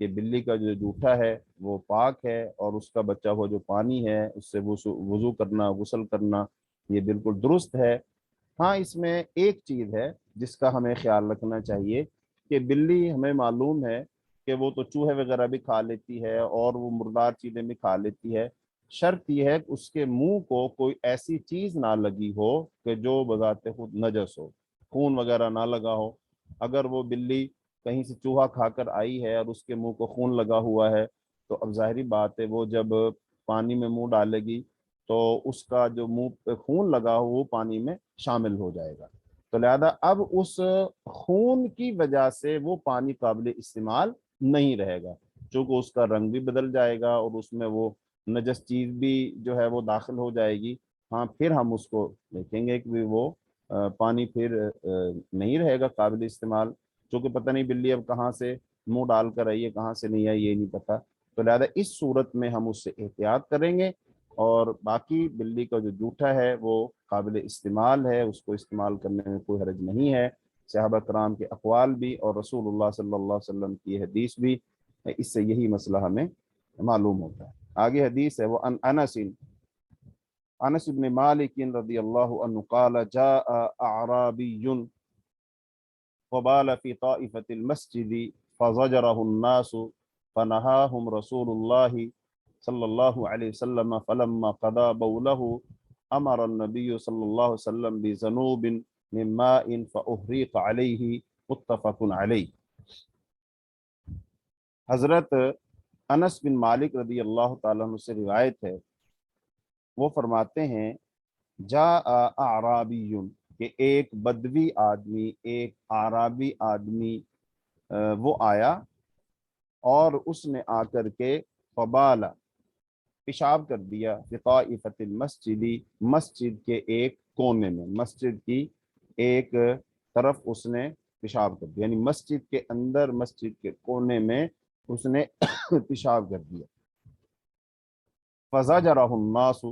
کہ بلی کا جو جوٹھا ہے وہ پاک ہے، اور اس کا بچا ہوا جو پانی ہے اس سے وضو کرنا، غسل کرنا، یہ بالکل درست ہے۔ ہاں اس میں ایک چیز ہے جس کا ہمیں خیال رکھنا چاہیے کہ بلی ہمیں معلوم ہے کہ وہ تو چوہے وغیرہ بھی کھا لیتی ہے اور وہ مردار چیزیں بھی کھا لیتی ہے، شرط یہ ہے کہ اس کے منہ کو کوئی ایسی چیز نہ لگی ہو کہ جو بذات خود نجس ہو، خون وغیرہ نہ لگا ہو۔ اگر وہ بلی کہیں سے چوہا کھا کر آئی ہے اور اس کے منہ کو خون لگا ہوا ہے تو اب ظاہری بات ہے وہ جب پانی میں منہ ڈالے گی تو اس کا جو منہ پہ خون لگا ہو وہ پانی میں شامل ہو جائے گا، تو لہذا اب اس خون کی وجہ سے وہ پانی قابل استعمال نہیں رہے گا، چونکہ اس کا رنگ بھی بدل جائے گا اور اس میں وہ نجس چیز بھی جو ہے وہ داخل ہو جائے گی۔ ہاں پھر ہم اس کو دیکھیں گے کہ وہ پانی پھر نہیں رہے گا قابل استعمال، چونکہ پتہ نہیں بلی اب کہاں سے منہ ڈال کر آئی ہے کہاں سے نہیں آئی یہ نہیں پتا، تو لہذا اس صورت میں ہم اس سے احتیاط کریں گے، اور باقی بلی کا جو جوٹھا ہے وہ قابل استعمال ہے، اس کو استعمال کرنے میں کوئی حرج نہیں ہے۔ صحابہ کرام کے اقوال بھی اور رسول اللہ صلی اللہ علیہ وسلم کی حدیث بھی، اس سے یہی مسئلہ ہمیں معلوم ہوتا ہے۔ آگے حدیث ہے وہ انس بن مالک رضی اللہ عنہ قال جاء اعرابی وبال في طائفة المسجد فزجره الناس فنهاهم رسول الله صلى الله عليه وسلم فلما قضى بوله أمر النبي صلى الله عليه وسلم بذنوب من ماء فأهريق عليه متفق عليه۔ حضرت انس بن مالک رضی اللہ تعالیٰ عنہ سے روایت ہے، وہ فرماتے ہیں جاء اعرابی، کہ ایک بدوی آدمی، ایک اعرابی آدمی وہ آیا اور اس نے آ کر کے فبالا پیشاب کر دیا فی طائفۃ المسجد، مسجد کے ایک کونے میں، مسجد کی ایک طرف اس نے پیشاب کر دیا، یعنی مسجد کے اندر مسجد کے کونے میں اس نے پیشاب کر دیا۔ فزجرہ الناس،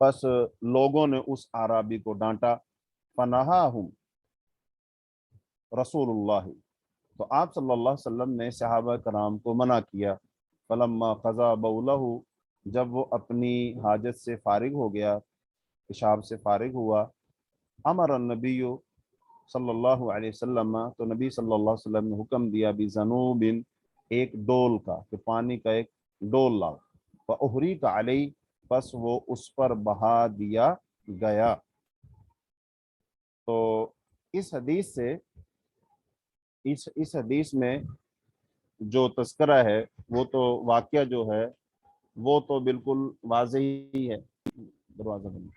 پس لوگوں نے اس اعرابی کو ڈانٹا، فنہاہم رسول اللہ، تو آپ صلی اللہ علیہ وسلم نے صحابہ کرام کو منع کیا۔ فلما قضا بولہ، جب وہ اپنی حاجت سے فارغ ہو گیا، پیشاب سے فارغ ہوا، امر النبی صلی اللہ علیہ وسلم، تو نبی صلی اللہ علیہ وسلم نے حکم دیا بذنوب، ایک ڈول کا، کہ پانی کا ایک ڈول لاؤ، فاحریق علیہ، پس وہ اس پر بہا دیا گیا۔ تو اس حدیث سے اس حدیث میں جو تذکرہ ہے وہ تو واقعہ جو ہے وہ تو بالکل واضح ہی ہے، دروازہ بند،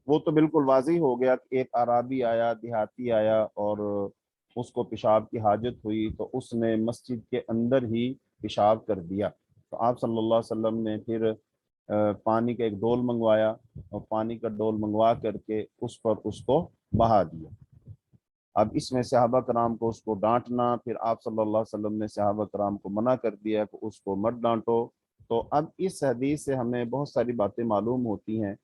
وہ تو بالکل واضح ہو گیا کہ ایک عرابی آیا، دیہاتی آیا، اور اس کو پیشاب کی حاجت ہوئی تو اس نے مسجد کے اندر ہی پیشاب کر دیا، تو آپ صلی اللہ علیہ وسلم نے پھر پانی کا ایک ڈول منگوایا اور پانی کا ڈول منگوا کر کے اس پر اس کو بہا دیا۔ اب اس میں صحابہ کرام کو اس کو ڈانٹنا، پھر آپ صلی اللہ علیہ وسلم نے صحابہ کرام کو منع کر دیا کہ اس کو مت ڈانٹو، تو اب اس حدیث سے ہمیں بہت ساری باتیں معلوم ہوتی ہیں۔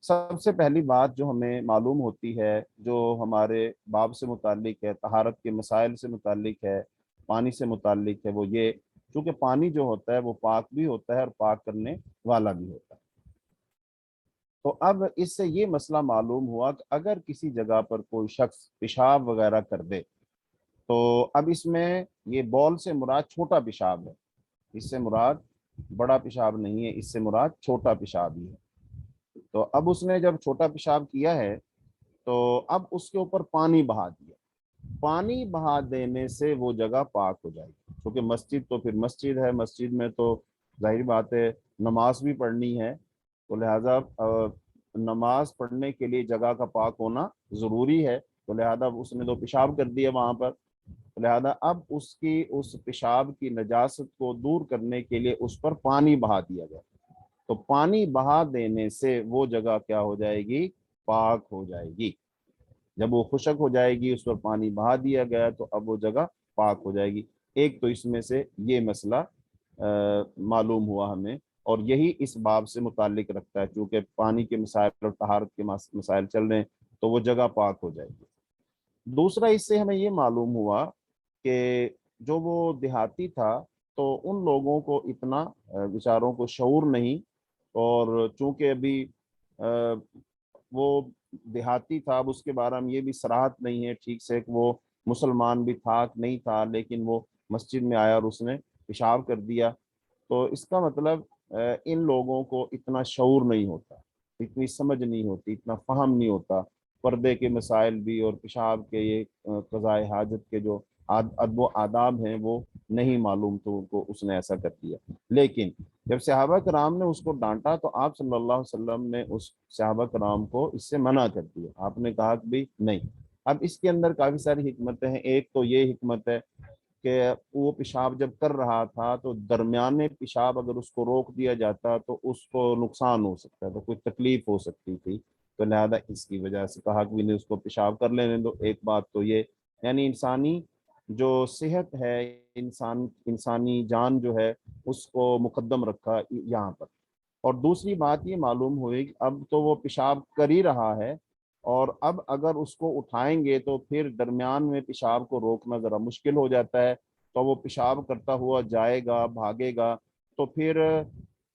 سب سے پہلی بات جو ہمیں معلوم ہوتی ہے، جو ہمارے باب سے متعلق ہے، طہارت کے مسائل سے متعلق ہے، پانی سے متعلق ہے، وہ یہ چونکہ پانی جو ہوتا ہے وہ پاک بھی ہوتا ہے اور پاک کرنے والا بھی ہوتا ہے۔ تو اب اس سے یہ مسئلہ معلوم ہوا کہ اگر کسی جگہ پر کوئی شخص پیشاب وغیرہ کر دے تو اب اس میں یہ بول سے مراد چھوٹا پیشاب ہے، اس سے مراد بڑا پیشاب نہیں ہے، اس سے مراد چھوٹا پیشاب ہی ہے۔ تو اب اس نے جب چھوٹا پیشاب کیا ہے تو اب اس کے اوپر پانی بہا دیا، پانی بہا دینے سے وہ جگہ پاک ہو جائے گی، کیونکہ مسجد تو پھر مسجد ہے، مسجد میں تو ظاہر بات ہے نماز بھی پڑھنی ہے، تو لہذا نماز پڑھنے کے لیے جگہ کا پاک ہونا ضروری ہے، تو لہذا اس نے تو پیشاب کر دیا وہاں پر، لہذا اب اس پیشاب کی نجاست کو دور کرنے کے لیے اس پر پانی بہا دیا گیا، تو پانی بہا دینے سے وہ جگہ کیا ہو جائے گی؟ پاک ہو جائے گی۔ جب وہ خشک ہو جائے گی، اس پر پانی بہا دیا گیا تو اب وہ جگہ پاک ہو جائے گی۔ ایک تو اس میں سے یہ مسئلہ معلوم ہوا ہمیں، اور یہی اس باب سے متعلق رکھتا ہے، چونکہ پانی کے مسائل اور طہارت کے مسائل چل رہے ہیں تو وہ جگہ پاک ہو جائے گی۔ دوسرا اس سے ہمیں یہ معلوم ہوا کہ جو وہ دیہاتی تھا تو ان لوگوں کو اتنا بیچاروں کو شعور نہیں، اور چونکہ ابھی وہ دیہاتی تھا، اب اس کے بارے میں یہ بھی صراحت نہیں ہے ٹھیک سے کہ وہ مسلمان بھی تھا کہ نہیں تھا، لیکن وہ مسجد میں آیا اور اس نے پیشاب کر دیا، تو اس کا مطلب ان لوگوں کو اتنا شعور نہیں ہوتا، اتنی سمجھ نہیں ہوتی، اتنا فہم نہیں ہوتا، پردے کے مسائل بھی اور پیشاب کے یہ قضاء حاجت کے جو ادب و آداب ہیں وہ نہیں معلوم، تو ان کو اس نے ایسا کر دیا۔ لیکن جب صحابہ کرام نے اس کو ڈانٹا تو آپ صلی اللہ علیہ وسلم نے اس صحابہ کرام کو اس سے منع کر دیا، آپ نے کہا کہ بھی نہیں۔ اب اس کے اندر کافی ساری حکمتیں ہیں۔ ایک تو یہ حکمت ہے کہ وہ پیشاب جب کر رہا تھا تو درمیانے پیشاب اگر اس کو روک دیا جاتا تو اس کو نقصان ہو سکتا تھا، کوئی تکلیف ہو سکتی تھی، تو لہذا اس کی وجہ سے کہا کہ نہیں، اس کو پیشاب کر لینے دو۔ ایک بات تو یہ، یعنی انسانی جو صحت ہے، انسانی جان جو ہے اس کو مقدم رکھا یہاں پر۔ اور دوسری بات یہ معلوم ہوئی کہ اب تو وہ پیشاب کر ہی رہا ہے، اور اب اگر اس کو اٹھائیں گے تو پھر درمیان میں پیشاب کو روکنا ذرا مشکل ہو جاتا ہے، تو وہ پیشاب کرتا ہوا جائے گا، بھاگے گا، تو پھر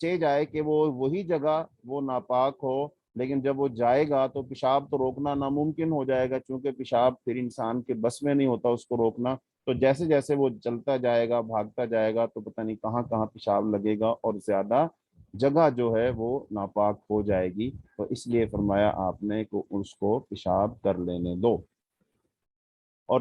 چہ جائے کہ وہ وہی جگہ وہ ناپاک ہو، لیکن جب وہ جائے گا تو پیشاب تو روکنا ناممکن ہو جائے گا، چونکہ پیشاب پھر انسان کے بس میں نہیں ہوتا اس کو روکنا۔ تو جیسے جیسے وہ چلتا جائے گا، بھاگتا جائے گا، تو پتہ نہیں کہاں کہاں پیشاب لگے گا اور زیادہ جگہ جو ہے وہ ناپاک ہو جائے گی، تو اس لیے فرمایا آپ نے کہ اس کو پیشاب کر لینے دو۔ اور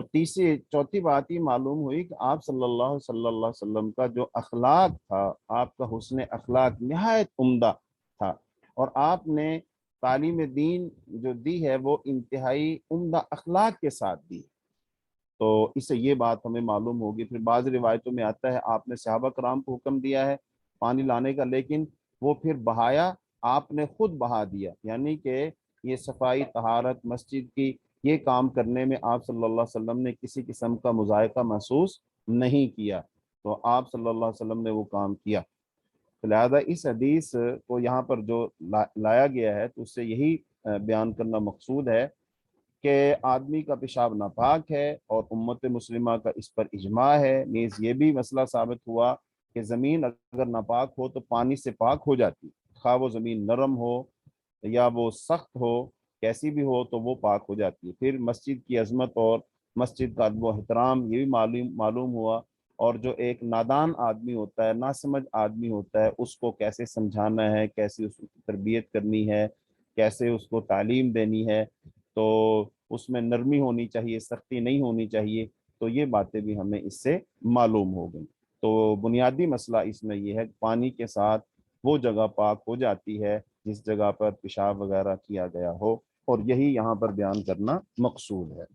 چوتھی بات یہ معلوم ہوئی کہ آپ صلی اللہ علیہ وسلم کا جو اخلاق تھا، آپ کا حسن اخلاق نہایت عمدہ تھا، اور آپ نے تعلیم دین جو دی ہے وہ انتہائی عمدہ اخلاق کے ساتھ دی، تو اس سے یہ بات ہمیں معلوم ہوگی۔ پھر بعض روایتوں میں آتا ہے آپ نے صحابہ کرام کو حکم دیا ہے پانی لانے کا، لیکن وہ پھر بہایا آپ نے خود بہا دیا، یعنی کہ یہ صفائی طہارت مسجد کی یہ کام کرنے میں آپ صلی اللہ علیہ وسلم نے کسی قسم کا مذائقہ محسوس نہیں کیا، تو آپ صلی اللہ علیہ وسلم نے وہ کام کیا۔ تو لہذا اس حدیث کو یہاں پر جو لایا گیا ہے تو اس سے یہی بیان کرنا مقصود ہے کہ آدمی کا پیشاب ناپاک ہے، اور امت مسلمہ کا اس پر اجماع ہے۔ نیز یہ بھی مسئلہ ثابت ہوا کہ زمین اگر ناپاک ہو تو پانی سے پاک ہو جاتی، خواہ وہ زمین نرم ہو یا وہ سخت ہو، کیسی بھی ہو تو وہ پاک ہو جاتی ہے۔ پھر مسجد کی عظمت اور مسجد کا ادب و احترام یہ بھی معلوم ہوا، اور جو ایک نادان آدمی ہوتا ہے، ناسمجھ آدمی ہوتا ہے، اس کو کیسے سمجھانا ہے، کیسے اس کی تربیت کرنی ہے، کیسے اس کو تعلیم دینی ہے، تو اس میں نرمی ہونی چاہیے، سختی نہیں ہونی چاہیے، تو یہ باتیں بھی ہمیں اس سے معلوم ہو گئی۔ تو بنیادی مسئلہ اس میں یہ ہے کہ پانی کے ساتھ وہ جگہ پاک ہو جاتی ہے جس جگہ پر پیشاب وغیرہ کیا گیا ہو، اور یہی یہاں پر بیان کرنا مقصود ہے۔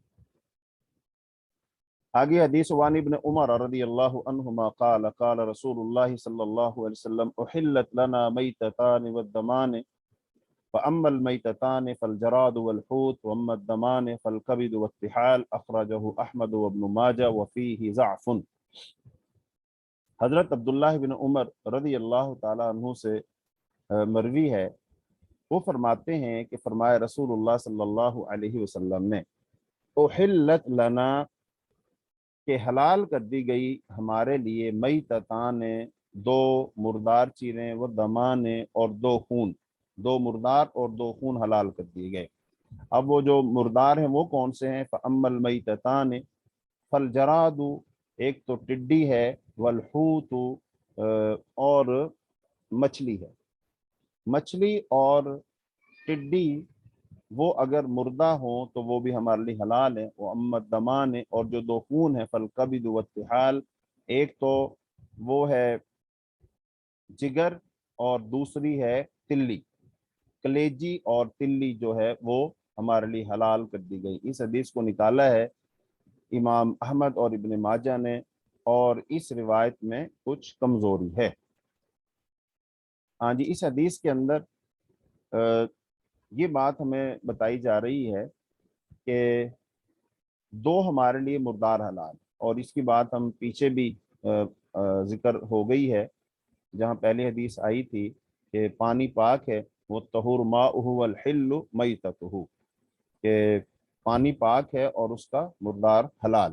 آگے حدیث وان ابن عمر رضی اللہ عنہما قال قال رسول اللہ صلی اللہ علیہ وسلم احلت لنا میتتان والدمان فأما المیتتان فالجراد والحوت واما الدمان فالكبد والطحال اخرجه احمد وابن ماجہ وفیہ ضعف۔ حضرت عبداللہ بن عمر رضی اللہ تعالی عنہ سے مروی ہے، وہ فرماتے ہیں کہ فرمایا رسول اللہ صلی اللہ علیہ وسلم نے احلت لنا کہ حلال کر دی گئی ہمارے لیے میتتان دو مردار چیزیں، وہ دمان اور دو خون، دو مردار اور دو خون حلال کر دیے گئے۔ اب وہ جو مردار ہیں وہ کون سے ہیں؟ فَأَمَّا الْمَيْتَتَانِ فَالْجَرَادُ ایک تو ٹڈی ہے، وَالْحُوتُ اور مچھلی ہے۔ مچھلی اور ٹڈی وہ اگر مردہ ہوں تو وہ بھی ہمارے لیے حلال ہے۔ وہ امت دمان اور جو دو خون ہے، فالکبد والطحال ایک تو وہ ہے جگر اور دوسری ہے تلی، کلیجی اور تلی جو ہے وہ ہمارے لیے حلال کر دی گئی۔ اس حدیث کو نکالا ہے امام احمد اور ابن ماجہ نے، اور اس روایت میں کچھ کمزوری ہے۔ ہاں جی، اس حدیث کے اندر یہ بات ہمیں بتائی جا رہی ہے کہ دو ہمارے لیے مردار حلال، اور اس کی بات ہم پیچھے بھی ذکر ہو گئی ہے، جہاں پہلی حدیث آئی تھی کہ پانی پاک ہے، وہ طہور ماؤہ والحل میتتہ، کہ پانی پاک ہے اور اس کا مردار حلال۔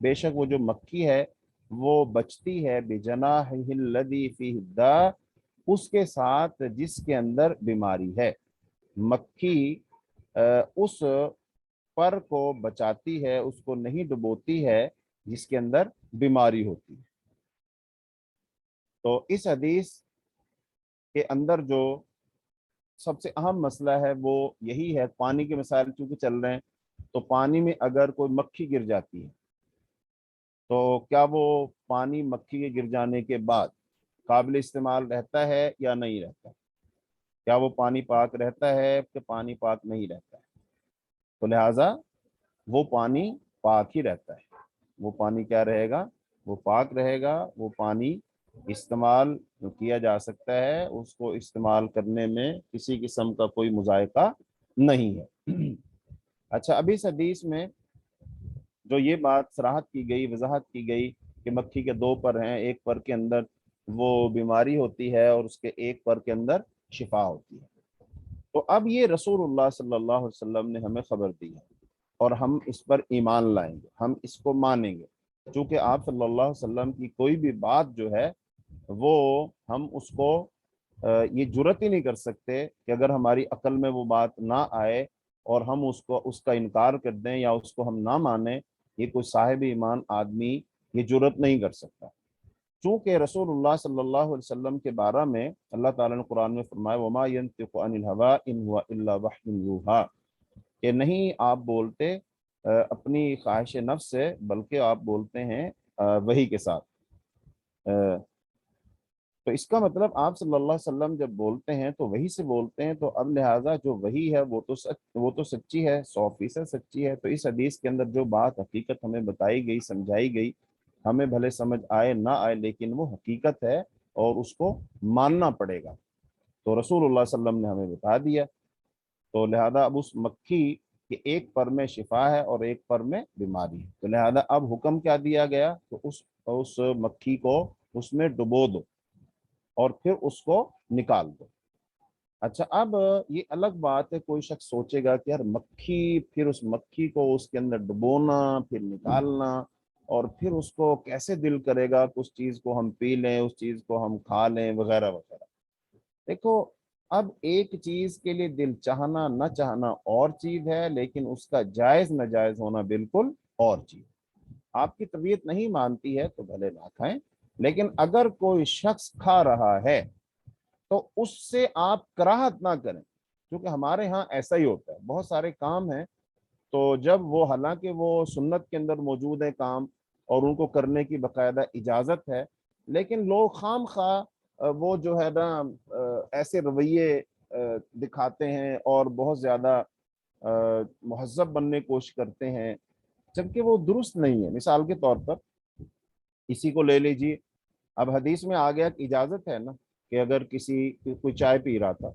بے شک وہ جو مکھی ہے وہ بچتی ہے بجناحہ الذی فیہ الداء، اس کے ساتھ جس کے اندر بیماری ہے۔ مکھی اس پر کو بچاتی ہے، اس کو نہیں ڈبوتی ہے جس کے اندر بیماری ہوتی ہے۔ تو اس حدیث کے اندر جو سب سے اہم مسئلہ ہے وہ یہی ہے، پانی کے مسائل چونکہ چل رہے ہیں، تو پانی میں اگر کوئی مکھی گر جاتی ہے تو کیا وہ پانی مکھی کے گر جانے کے بعد قابل استعمال رہتا ہے یا نہیں رہتا؟ کیا وہ پانی پاک رہتا ہے کہ پانی پاک نہیں رہتا ہے؟ تو لہٰذا وہ پانی پاک ہی رہتا ہے، وہ پانی کیا رہے گا؟ وہ پاک رہے گا، وہ پانی استعمال کیا جا سکتا ہے، اس کو استعمال کرنے میں کسی قسم کا کوئی مذائقہ نہیں ہے۔ اچھا، ابھی اس حدیث میں جو یہ بات صراحت کی گئی، وضاحت کی گئی کہ مکھی کے دو پر ہیں، ایک پر کے اندر وہ بیماری ہوتی ہے اور اس کے ایک پر کے اندر شفا ہوتی ہے، تو اب یہ رسول اللہ صلی اللہ علیہ وسلم نے ہمیں خبر دی ہے اور ہم اس پر ایمان لائیں گے، ہم اس کو مانیں گے، چونکہ آپ صلی اللہ علیہ وسلم کی کوئی بھی بات جو ہے وہ ہم اس کو یہ جرت ہی نہیں کر سکتے کہ اگر ہماری عقل میں وہ بات نہ آئے اور ہم اس کا انکار کر دیں یا اس کو ہم نہ مانیں، یہ کوئی صاحب ایمان آدمی یہ جرت نہیں کر سکتا۔ چونکہ رسول اللہ صلی اللہ علیہ وسلم کے بارے میں اللہ تعالیٰ نے قرآن میں فرمایا وَمَا يَنطِقُ عَنِ الْهَوَىٰ إِنْ هُوَ إِلَّا وَحْيٌ يُوحَىٰ، کہ نہیں آپ بولتے اپنی خواہش نفس سے، بلکہ آپ بولتے ہیں وحی کے ساتھ۔ تو اس کا مطلب آپ صلی اللہ علیہ وسلم جب بولتے ہیں تو وحی سے بولتے ہیں، تو اب لہٰذا جو وحی ہے وہ تو سچی ہے، 100% سچی ہے۔ تو اس حدیث کے اندر جو بات حقیقت ہمیں بتائی گئی، سمجھائی گئی، ہمیں بھلے سمجھ آئے نہ آئے لیکن وہ حقیقت ہے اور اس کو ماننا پڑے گا، تو رسول اللہ صلی اللہ علیہ وسلم نے ہمیں بتا دیا۔ تو لہذا اب اس مکھی کہ ایک پر میں شفا ہے اور ایک پر میں بیماری ہے، تو لہذا اب حکم کیا دیا گیا؟ تو اس مکھی کو اس میں ڈبو دو اور پھر اس کو نکال دو۔ اچھا، اب یہ الگ بات ہے، کوئی شخص سوچے گا کہ یار مکھی، پھر اس مکھی کو اس کے اندر ڈبونا، پھر نکالنا، اور پھر اس کو کیسے دل کرے گا کہ اس چیز کو ہم پی لیں، اس چیز کو ہم کھا لیں وغیرہ وغیرہ۔ دیکھو، اب ایک چیز کے لیے دل چاہنا نہ چاہنا اور چیز ہے، لیکن اس کا جائز ناجائز ہونا بالکل اور چیز۔ آپ کی طبیعت نہیں مانتی ہے تو بھلے نہ کھائیں، لیکن اگر کوئی شخص کھا رہا ہے تو اس سے آپ کراہت نہ کریں، کیونکہ ہمارے ہاں ایسا ہی ہوتا ہے، بہت سارے کام ہیں تو جب وہ حالانکہ وہ سنت کے اندر موجود ہے کام اور ان کو کرنے کی باقاعدہ اجازت ہے، لیکن لوگ خام خواہ وہ جو ہے نا ایسے رویے دکھاتے ہیں اور بہت زیادہ مہذب بننے کی کوشش کرتے ہیں، جبکہ وہ درست نہیں ہے۔ مثال کے طور پر اسی کو لے لیجیے، اب حدیث میں آ گیا کہ اجازت ہے نا کہ اگر کوئی چائے پی رہا تھا،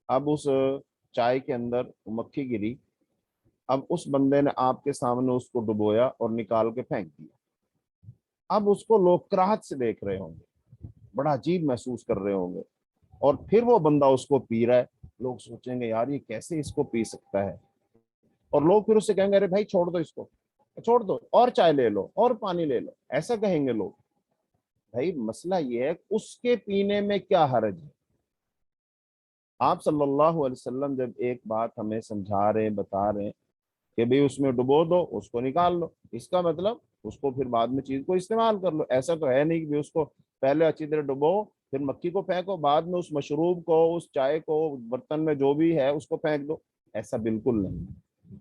اب اس چائے کے اندر مکھی گری، اب اس بندے نے آپ کے سامنے اس کو ڈبویا اور نکال کے پھینک دیا، اب اس کو لوگ کراہت سے دیکھ رہے ہوں گے، بڑا عجیب محسوس کر رہے ہوں گے، اور پھر وہ بندہ اس کو پی رہا ہے، لوگ سوچیں گے یار یہ کیسے اس کو پی سکتا ہے، اور لوگ پھر اس سے کہیں گے ارے بھائی چھوڑ دو اس کو، چھوڑ دو اور چائے لے لو اور پانی لے لو، ایسا کہیں گے لوگ۔ بھائی مسئلہ یہ ہے اس کے پینے میں کیا حرج ہے؟ آپ صلی اللہ علیہ وسلم جب ایک بات ہمیں سمجھا رہے ہیں، بتا رہے ہیں کہ بھئی اس میں ڈبو دو، اس کو نکال لو، اس کا مطلب اس کو پھر بعد میں چیز کو استعمال کر لو، ایسا تو ہے نہیں کہ اس کو پہلے اچھی طرح ڈبو پھر مکھی کو پھینکو، بعد میں اس مشروب کو، اس چائے کو، برتن میں جو بھی ہے اس کو پھینک دو، ایسا بالکل نہیں،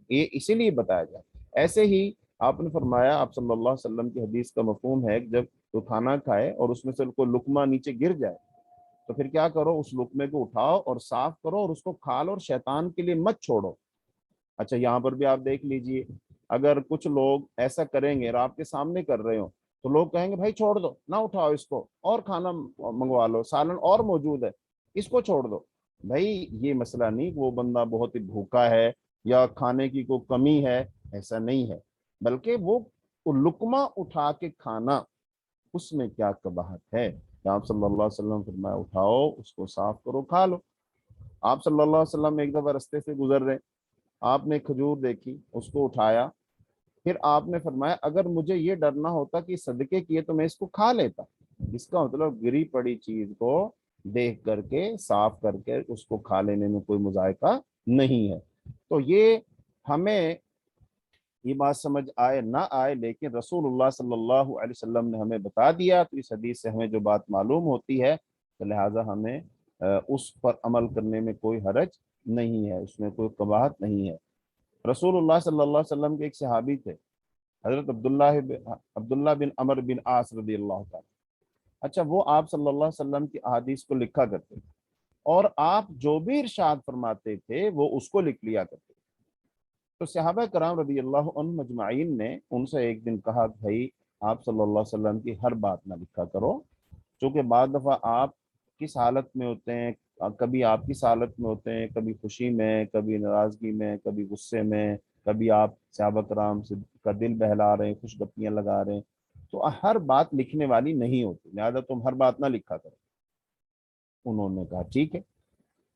یہ اسی لیے بتایا جائے۔ ایسے ہی آپ نے فرمایا، آپ صلی اللہ علیہ وسلم کی حدیث کا مفہوم ہے کہ جب تو کھانا کھائے اور اس میں سے کوئی لقمہ نیچے گر جائے تو پھر کیا کرو؟ اس لقمے کو اٹھاؤ اور صاف کرو اور اس کو کھا لو اور شیطان کے لیے مت چھوڑو۔ اچھا، یہاں پر بھی آپ دیکھ لیجئے، اگر کچھ لوگ ایسا کریں گے اور آپ کے سامنے کر رہے ہوں تو لوگ کہیں گے بھائی چھوڑ دو، نہ اٹھاؤ اس کو، اور کھانا منگوا لو، سالن اور موجود ہے، اس کو چھوڑ دو۔ بھائی یہ مسئلہ نہیں کہ وہ بندہ بہت ہی بھوکا ہے یا کھانے کی کوئی کمی ہے، ایسا نہیں ہے، بلکہ وہ لقمہ اٹھا کے کھانا، اس میں کیا قباحت ہے؟ کہ آپ صلی اللہ علیہ وسلم فرمایا اٹھاؤ، اس کو صاف کرو، کھا لو۔ آپ صلی اللہ علیہ وسلم ایک دفعہ رستے سے گزر رہے، آپ نے کھجور دیکھی، اس کو اٹھایا، پھر آپ نے فرمایا اگر مجھے یہ ڈر نہ ہوتا کہ صدقے کیے تو میں اس کو کھا لیتا. اس کا مطلب گری پڑی چیز کو دیکھ کر کے صاف کر کے اس کو کھا لینے میں کوئی مذائقہ نہیں ہے. تو یہ ہمیں یہ بات سمجھ آئے نہ آئے لیکن رسول اللہ صلی اللہ علیہ وسلم نے ہمیں بتا دیا, تو اس حدیث سے ہمیں جو بات معلوم ہوتی ہے تو لہٰذا ہمیں اس پر عمل کرنے میں کوئی حرج نہیں ہے, اس میں کوئی قباحت نہیں ہے. رسول اللہ صلی اللہ علیہ وسلم کے ایک صحابی تھے, حضرت عبداللہ بن عمر بن عاص رضی اللہ تعالی. اچھا, وہ آپ صلی اللہ علیہ وسلم کی احادیث کو لکھا کرتے تھے, اور آپ جو بھی ارشاد فرماتے تھے وہ اس کو لکھ لیا کرتے. تو صحابہ کرام رضی اللہ عنہ مجمعین نے ان سے ایک دن کہا بھائی آپ صلی اللہ علیہ وسلم کی ہر بات نہ لکھا کرو, چونکہ بعض دفعہ آپ کس حالت میں ہوتے ہیں, کبھی آپ کس حالت میں ہوتے ہیں, کبھی خوشی میں, کبھی ناراضگی میں, کبھی غصے میں, کبھی آپ صحابہ کرام سے کا دل بہلا رہے ہیں, خوش گپیاں لگا رہے ہیں, تو ہر بات لکھنے والی نہیں ہوتی, لہٰذا تم ہر بات نہ لکھا کرو. انہوں نے کہا ٹھیک ہے.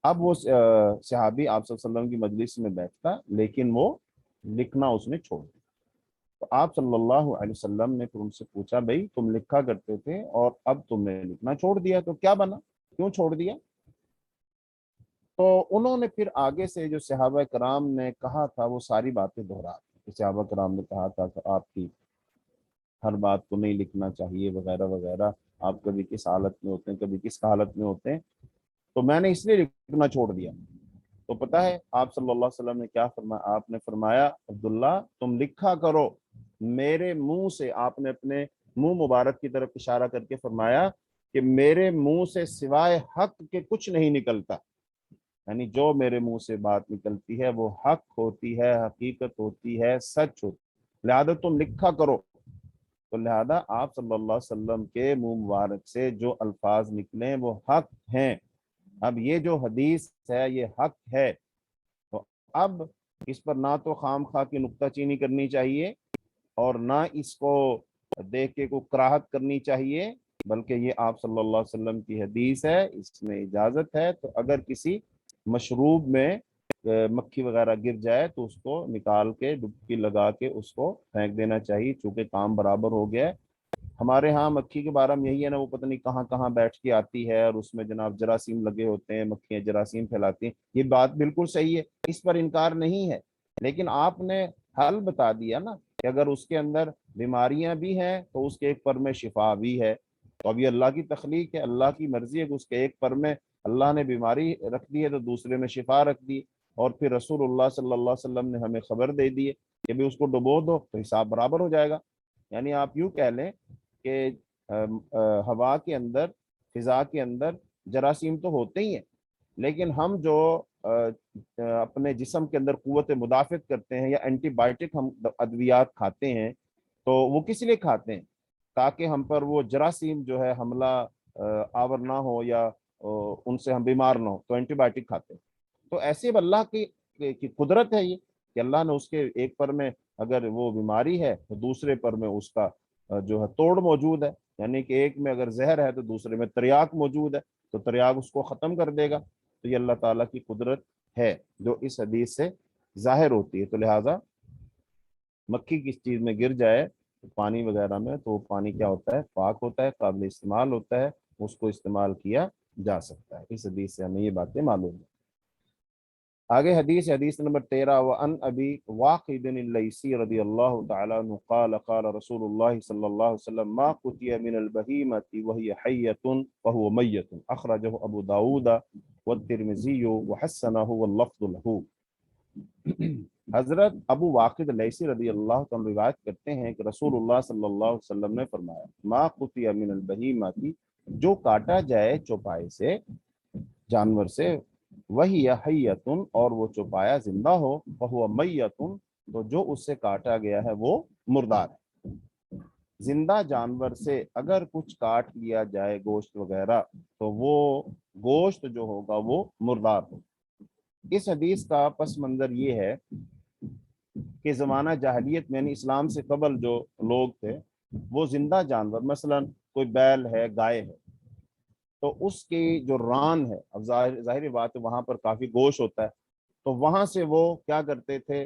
اب وہ صحابی آپ صلی اللہ علیہ وسلم کی مجلس میں بیٹھتا لیکن وہ لکھنا اس نے چھوڑ دیا. تو آپ صلی اللہ علیہ وسلم نے پھر ان سے پوچھا بھائی تم لکھا کرتے تھے اور اب تم نے لکھنا چھوڑ دیا تو کیا بنا, کیوں چھوڑ دیا؟ تو انہوں نے پھر آگے سے جو صحابہ کرام نے کہا تھا وہ ساری باتیں دہرا دی. صحابہ کرام نے کہا تھا کہ آپ کی ہر بات کو نہیں لکھنا چاہیے وغیرہ وغیرہ, آپ کبھی کس حالت میں ہوتے ہیں, کبھی کس حالت میں ہوتے ہیں, تو میں نے اس لیے لکھنا چھوڑ دیا. تو پتہ ہے آپ صلی اللہ علیہ وسلم نے کیا فرمایا؟ آپ نے فرمایا عبداللہ تم لکھا کرو میرے منہ سے. آپ نے اپنے منہ مبارک کی طرف اشارہ کر کے فرمایا کہ میرے منہ سے سوائے حق کے کچھ نہیں نکلتا, یعنی جو میرے منہ سے بات نکلتی ہے وہ حق ہوتی ہے, حقیقت ہوتی ہے, سچ ہوتی ہے, لہذا تم لکھا کرو. تو لہذا آپ صلی اللہ علیہ وسلم کے منہ مبارک سے جو الفاظ نکلیں وہ حق ہیں. اب یہ جو حدیث ہے یہ حق ہے, تو اب اس پر نہ تو خام خواہ کی نکتہ چینی کرنی چاہیے اور نہ اس کو دیکھ کے کوئی کراہت کرنی چاہیے, بلکہ یہ آپ صلی اللہ علیہ وسلم کی حدیث ہے, اس میں اجازت ہے. تو اگر کسی مشروب میں مکھی وغیرہ گر جائے تو اس کو نکال کے ڈبکی لگا کے اس کو پھینک دینا چاہیے, چونکہ کام برابر ہو گیا ہے. ہمارے ہاں مکھی کے بارے میں یہی ہے نا, وہ پتہ نہیں کہاں کہاں بیٹھ کے آتی ہے اور اس میں جناب جراثیم لگے ہوتے ہیں, مکھیاں جراثیم پھیلاتی ہیں. یہ بات بالکل صحیح ہے, اس پر انکار نہیں ہے, لیکن آپ نے حل بتا دیا نا کہ اگر اس کے اندر بیماریاں بھی ہیں تو اس کے ایک پر میں شفا بھی ہے. تو اب یہ اللہ کی تخلیق ہے, اللہ کی مرضی ہے کہ اس کے ایک پر میں اللہ نے بیماری رکھ دی ہے تو دوسرے میں شفا رکھ دی, اور پھر رسول اللہ صلی اللہ علیہ وسلم نے ہمیں خبر دے دی ہے کہ بھی اس کو ڈبو دو تو حساب برابر ہو جائے گا. یعنی آپ یوں کہہ لیں کہ ہوا کے اندر, فضا کے اندر جراثیم تو ہوتے ہی ہیں, لیکن ہم جو اپنے جسم کے اندر قوت مدافعت کرتے ہیں یا اینٹی بائیوٹک ہم ادویات کھاتے ہیں, تو وہ کس لیے کھاتے ہیں؟ تاکہ ہم پر وہ جراثیم جو ہے حملہ آور نہ ہو یا ان سے ہم بیمار نہ ہو, تو اینٹی بائیوٹک کھاتے ہیں. تو ایسے اب اللہ کی قدرت ہے یہ کہ اللہ نے اس کے ایک پر میں اگر وہ بیماری ہے تو دوسرے پر میں اس کا جو ہے توڑ موجود ہے, یعنی کہ ایک میں اگر زہر ہے تو دوسرے میں تریاق موجود ہے, تو تریاق اس کو ختم کر دے گا. تو یہ اللہ تعالیٰ کی قدرت ہے جو اس حدیث سے ظاہر ہوتی ہے. تو لہٰذا مکھی کس چیز میں گر جائے پانی وغیرہ میں, تو پانی کیا ہوتا ہے؟ پاک ہوتا ہے, قابل استعمال ہوتا ہے, اس کو استعمال کیا جا سکتا ہے. اس حدیث سے ہمیں یہ باتیں معلوم ہیں. آگے حدیث نمبر 13, وعن ابی واقد اللیثی رضی اللہ تعالی عنہ قال قال رسول اللہ صلی اللہ علیہ وسلم ما قطع من البہیمة وهي حیۃ وهو میت, اخرجہ ابو داود والترمذی وحسنہ واللفظ له. حضرت ابو واقد اللیثی رضی اللہ عنہ روایت کرتے ہیں کہ رسول اللہ صلی اللہ علیہ وسلم نے فرمایا ما قطع من البہیمة, جو کاٹا جائے چوپائے سے, جانور سے, وہی حیتن, اور وہ چوپایا زندہ ہو, وہو میتن, تو جو اس سے کاٹا گیا ہے وہ مردار ہے. زندہ جانور سے اگر کچھ کاٹ لیا جائے گوشت وغیرہ تو وہ گوشت جو ہوگا وہ مردار ہو. اس حدیث کا پس منظر یہ ہے کہ زمانہ جاہلیت میں, یعنی اسلام سے قبل جو لوگ تھے, وہ زندہ جانور, مثلا کوئی بیل ہے, گائے ہے, تو اس کی جو ران ہے, اب ظاہری بات ہے وہاں پر کافی گوشت ہوتا ہے, تو وہاں سے وہ کیا کرتے تھے,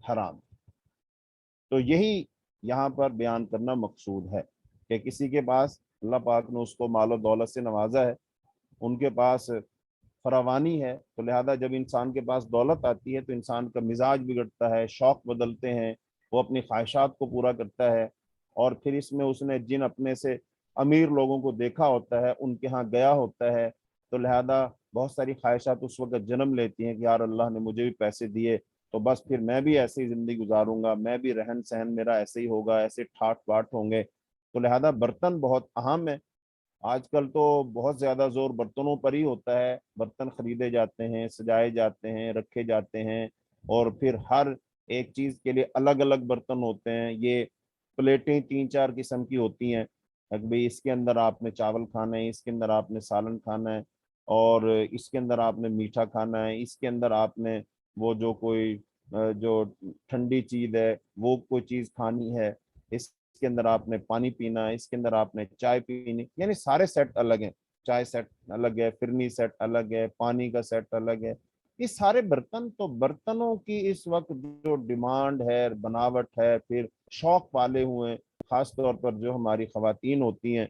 حرام. تو یہی یہاں پر بیان کرنا مقصود ہے کہ کسی کے پاس اللہ پاک نے اس کو مال و دولت سے نوازا ہے، ان کے پاس فراوانی ہے، تو لہذا جب انسان کے پاس دولت آتی ہے تو انسان کا مزاج بگڑتا ہے، شوق بدلتے ہیں، وہ اپنی خواہشات کو پورا کرتا ہے، اور پھر اس میں اس نے جن اپنے سے امیر لوگوں کو دیکھا ہوتا ہے ان کے ہاں گیا ہوتا ہے، تو لہذا بہت ساری خواہشات اس وقت جنم لیتی ہیں کہ یار اللہ نے مجھے بھی پیسے دیے تو بس پھر میں بھی ایسے ہی زندگی گزاروں گا، میں بھی رہن سہن میرا ایسے ہی ہوگا، ایسے ٹھاٹ باٹ ہوں گے. تو لہذا برتن بہت اہم ہے. آج کل تو بہت زیادہ زور برتنوں پر ہی ہوتا ہے، برتن خریدے جاتے ہیں، سجائے جاتے ہیں، رکھے جاتے ہیں، اور پھر ہر ایک چیز کے لیے الگ الگ برتن ہوتے ہیں. یہ پلیٹیں 3 4 قسم کی ہوتی ہیں کہ بھئی اس کے اندر آپ نے چاول کھانا ہے، اس کے اندر آپ نے سالن کھانا ہے، اور اس کے اندر آپ نے میٹھا کھانا ہے، اس کے اندر آپ نے وہ جو کوئی جو ٹھنڈی چیز ہے وہ کوئی چیز کھانی ہے، اس کے اندر آپ نے پانی پینا ہے، اس کے اندر آپ نے چائے پینی، یعنی سارے سیٹ الگ ہیں. چائے سیٹ الگ ہے، فرنی سیٹ الگ ہے، پانی کا سیٹ الگ ہے. یہ سارے برتن، تو برتنوں کی اس وقت جو ڈیمانڈ ہے، بناوٹ ہے، پھر شوق پالے ہوئے ہیں، خاص طور پر جو ہماری خواتین ہوتی ہیں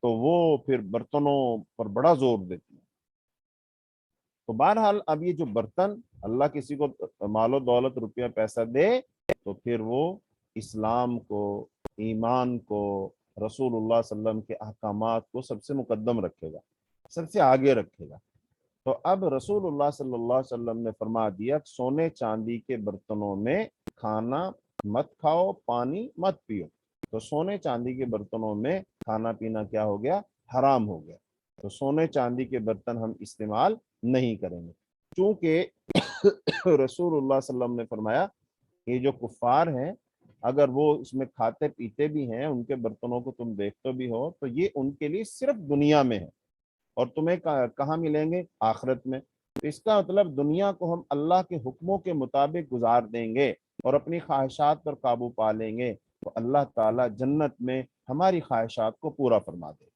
تو وہ پھر برتنوں پر بڑا زور دیتی ہیں. تو بہرحال اب یہ جو برتن اللہ کسی کو مال و دولت روپیہ پیسہ دے تو پھر وہ اسلام کو، ایمان کو، رسول اللہ صلی اللہ علیہ وسلم کے احکامات کو سب سے مقدم رکھے گا، سب سے آگے رکھے گا. تو اب رسول اللہ صلی اللہ علیہ وسلم نے فرما دیا سونے چاندی کے برتنوں میں کھانا مت کھاؤ، پانی مت پیو. تو سونے چاندی کے برتنوں میں کھانا پینا کیا ہو گیا؟ حرام ہو گیا. تو سونے چاندی کے برتن ہم استعمال نہیں کریں گے، چونکہ رسول اللہ صلی اللہ علیہ وسلم نے فرمایا کہ یہ جو کفار ہیں اگر وہ اس میں کھاتے پیتے بھی ہیں، ان کے برتنوں کو تم دیکھتے بھی ہو، تو یہ ان کے لیے صرف دنیا میں ہے اور تمہیں کہاں ملیں گے؟ آخرت میں. تو اس کا مطلب دنیا کو ہم اللہ کے حکموں کے مطابق گزار دیں گے اور اپنی خواہشات پر قابو پا لیں گے تو اللہ تعالیٰ جنت میں ہماری خواہشات کو پورا فرما دے گا.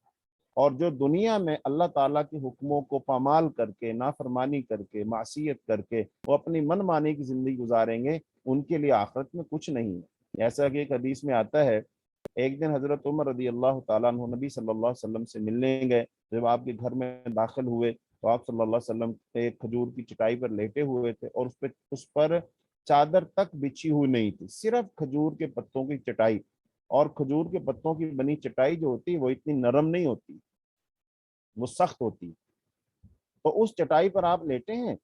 اور جو دنیا میں اللہ تعالیٰ کے حکموں کو پامال کر کے، نافرمانی کر کے، معصیت کر کے وہ اپنی من مانی کی زندگی گزاریں گے، ان کے لیے آخرت میں کچھ نہیں ہے. ایسا کہ ایک حدیث میں آتا ہے ایک دن حضرت عمر رضی اللہ تعالیٰ عنہ نبی صلی اللہ علیہ وسلم سے ملنے گئے. جب آپ کے گھر میں داخل ہوئے تو آپ صلی اللہ علیہ وسلم ایک کھجور کی چٹائی پر لیٹے ہوئے تھے اور اس پر چادر تک بچھی ہوئی نہیں تھی، صرف کھجور کے پتوں کی چٹائی. اور کھجور کے پتوں کی بنی چٹائی جو ہوتی وہ اتنی نرم نہیں ہوتی، وہ سخت ہوتی. تو اس چٹائی پر آپ لیٹے ہیں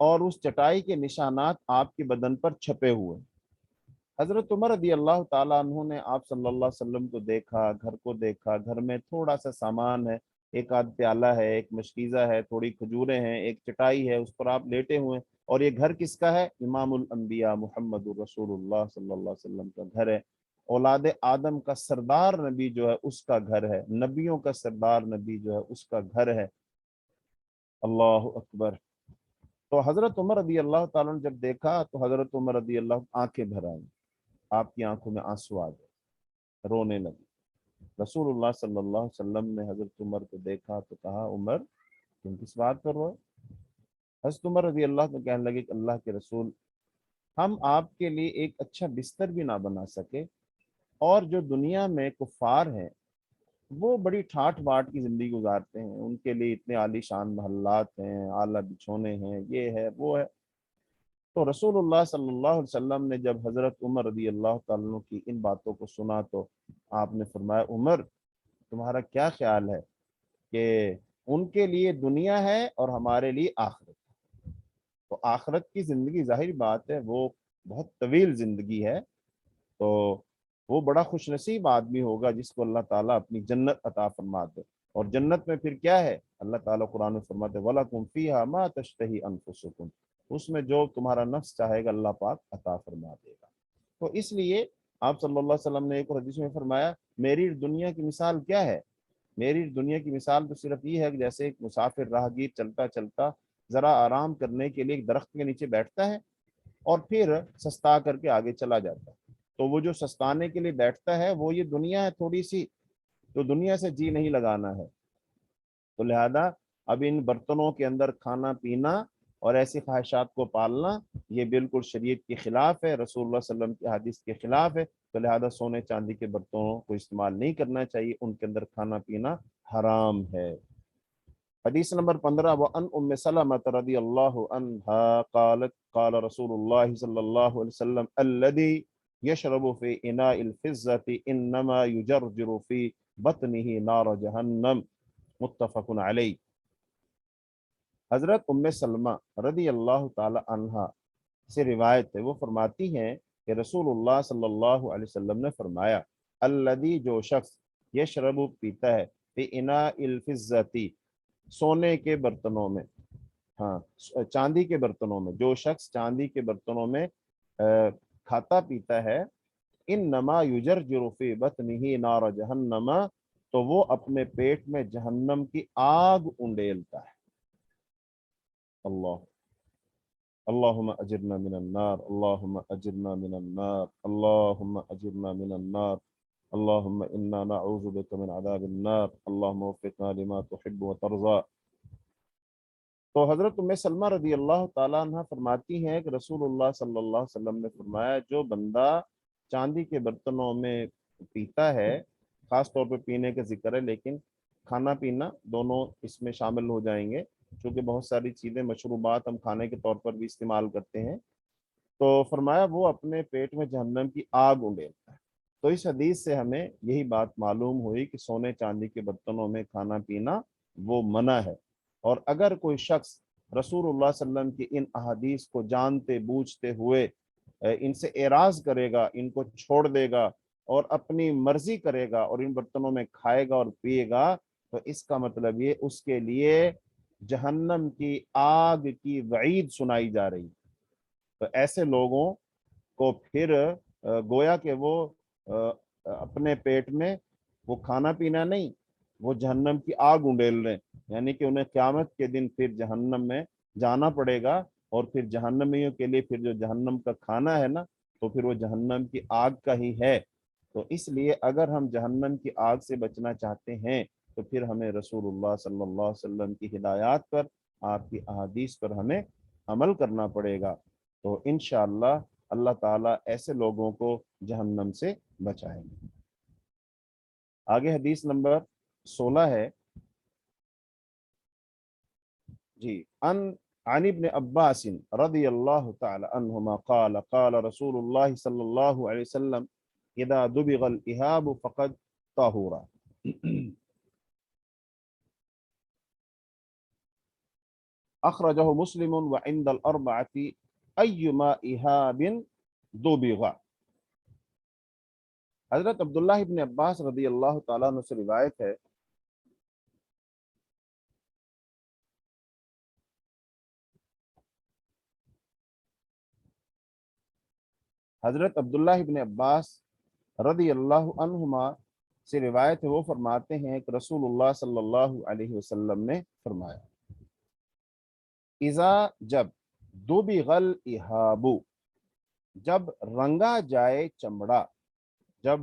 اور اس چٹائی کے نشانات آپ کے بدن پر چھپے ہوئے. حضرت عمر رضی اللہ تعالیٰ عنہ نے آپ صلی اللہ علیہ وسلم کو دیکھا، گھر کو دیکھا، گھر میں تھوڑا سا سامان ہے، ایک آدھ پیالہ ہے، ایک مشکیزہ ہے، تھوڑی کھجوریں ہیں، ایک چٹائی ہے، اس پر آپ لیٹے ہوئے ہیں. اور یہ گھر کس کا ہے؟ امام الانبیاء محمد الرسول اللہ صلی اللہ علیہ وسلم کا گھر ہے. اولاد آدم کا سردار نبی جو ہے اس کا گھر ہے، نبیوں کا سردار نبی جو ہے اس کا گھر ہے. اللہ اکبر. تو حضرت عمر رضی اللہ تعالیٰ نے جب دیکھا تو حضرت عمر رضی اللہ آنکھیں بھر آئیں، آپ کی آنکھوں میں آنسو آ گئے، رونے لگے. رسول اللہ صلی اللہ علیہ وسلم نے حضرت عمر کو دیکھا تو کہا عمر تم کس بات پر روئے؟ حضرت عمر رضی اللہ کو کہنے لگے کہ اللہ کے رسول ہم آپ کے لیے ایک اچھا بستر بھی نہ بنا سکے، اور جو دنیا میں کفار ہیں وہ بڑی ٹھاٹ باٹ کی زندگی گزارتے ہیں، ان کے لیے اتنے عالی شان محلات ہیں، اعلیٰ بچھونے ہیں، یہ ہے وہ ہے. تو رسول اللہ صلی اللہ علیہ وسلم نے جب حضرت عمر رضی اللہ تعالیٰ عنہ کی ان باتوں کو سنا تو آپ نے فرمایا عمر تمہارا کیا خیال ہے کہ ان کے لیے دنیا ہے اور ہمارے لیے آخرت. تو آخرت کی زندگی ظاہر بات ہے وہ بہت طویل زندگی ہے، تو وہ بڑا خوش نصیب آدمی ہوگا جس کو اللہ تعالیٰ اپنی جنت عطا فرما دے. اور جنت میں پھر کیا ہے؟ اللہ تعالیٰ قرآن میں فرماتے وَلَكُمْ فِيهَا مَا تَشْتَهِي أَنفُسُكُمْ، اس میں جو تمہارا نفس چاہے گا اللہ پاک عطا فرما دے گا. تو اس لیے آپ صلی اللہ علیہ وسلم نے ایک حدیث میں فرمایا میری دنیا کی مثال کیا ہے؟ میری دنیا کی مثال تو صرف یہ ہے کہ جیسے ایک مسافر راہگیر چلتا چلتا ذرا آرام کرنے کے لیے ایک درخت کے نیچے بیٹھتا ہے اور پھر سستا کر کے آگے چلا جاتا ہے. تو وہ جو سستانے کے لیے بیٹھتا ہے وہ یہ دنیا ہے تھوڑی سی، تو دنیا سے جی نہیں لگانا ہے. تو لہذا اب ان برتنوں کے اندر کھانا پینا اور ایسی خواہشات کو پالنا یہ بالکل شریعت کے خلاف ہے، رسول اللہ صلی اللہ علیہ وسلم کی حدیث کے خلاف ہے، تو لہذا سونے چاندی کے برتنوں کو استعمال نہیں کرنا چاہیے، ان کے اندر کھانا پینا حرام ہے۔ حدیث نمبر 15، وَأَنْ أُمِّ سَلَمَةَ رضی اللہ عنہا قالت قال رسول اللہ صلی اللہ علیہ وسلم الذي يشرب في إناء الفضة إنما يجرجر في بطنه نار جہنم، متفق علیہ۔ حضرت ام سلمہ رضی اللہ تعالی عنہا سے روایت ہے، وہ فرماتی ہیں کہ رسول اللہ صلی اللہ علیہ وسلم نے فرمایا، الذی جو شخص یشرب پیتا ہے فی اناء الفضة سونے کے برتنوں میں، ہاں چاندی کے برتنوں میں، جو شخص چاندی کے برتنوں میں کھاتا پیتا ہے، انما یجرجر فی بطنہ نار جہنم، تو وہ اپنے پیٹ میں جہنم کی آگ انڈیلتا ہے۔ اللہ اللہم اجرنا من النار، اللہم اجرنا من النار، اللہم اجرنا من النار، اللہم انا نعوذ بک من عذاب النار، اللہم وفقنا لما تحب وترضى۔ تو حضرت ام سلمہ رضی اللہ تعالیٰ عنہ فرماتی ہیں کہ رسول اللہ صلی اللہ علیہ وسلم نے فرمایا، جو بندہ چاندی کے برتنوں میں پیتا ہے، خاص طور پہ پینے کا ذکر ہے لیکن کھانا پینا دونوں اس میں شامل ہو جائیں گے، چونکہ بہت ساری چیزیں مشروبات ہم کھانے کے طور پر بھی استعمال کرتے ہیں، تو فرمایا وہ اپنے پیٹ میں جہنم کی آگ انڈیلتا ہے۔ تو اس حدیث سے ہمیں یہی بات معلوم ہوئی کہ سونے چاندی کے برتنوں میں کھانا پینا وہ منع ہے، اور اگر کوئی شخص رسول اللہ صلی اللہ علیہ وسلم کی ان احادیث کو جانتے بوجھتے ہوئے ان سے اعراض کرے گا، ان کو چھوڑ دے گا اور اپنی مرضی کرے گا اور ان برتنوں میں کھائے گا اور پیے گا، تو اس کا مطلب یہ اس کے لیے جہنم کی آگ کی وعید سنائی جا رہی۔ تو ایسے لوگوں کو پھر گویا کہ وہ اپنے پیٹ میں وہ کھانا پینا نہیں، وہ جہنم کی آگ انڈیل رہے ہیں، یعنی کہ انہیں قیامت کے دن پھر جہنم میں جانا پڑے گا، اور پھر جہنمیوں کے لیے پھر جو جہنم کا کھانا ہے نا، تو پھر وہ جہنم کی آگ کا ہی ہے۔ تو اس لیے اگر ہم جہنم کی آگ سے بچنا چاہتے ہیں تو پھر ہمیں رسول اللہ صلی اللہ علیہ وسلم کی ہدایات پر، آپ کی احادیث پر ہمیں عمل کرنا پڑے گا، تو انشاءاللہ اللہ تعالیٰ ایسے لوگوں کو جہنم سے بچائیں گے۔ آگے حدیث نمبر 16 ہے جی، عن ابن عباس رضی اللہ تعالی عنہما قال قال رسول اللہ صلی اللہ علیہ وسلم اذا دبغ الإهاب فقد طهورا۔ اخرجہ مسلم وعند الاربعۃ ایما إهاب دبغ۔ حضرت عبداللہ ابن عباس رضی اللہ تعالیٰ عنہ سے روایت ہے، حضرت عبداللہ ابن عباس رضی اللہ عنہما سے روایت ہے، وہ فرماتے ہیں کہ رسول اللہ صلی اللہ علیہ وسلم نے فرمایا، اذا جب دبغ الإهاب جب رنگا جائے چمڑا، جب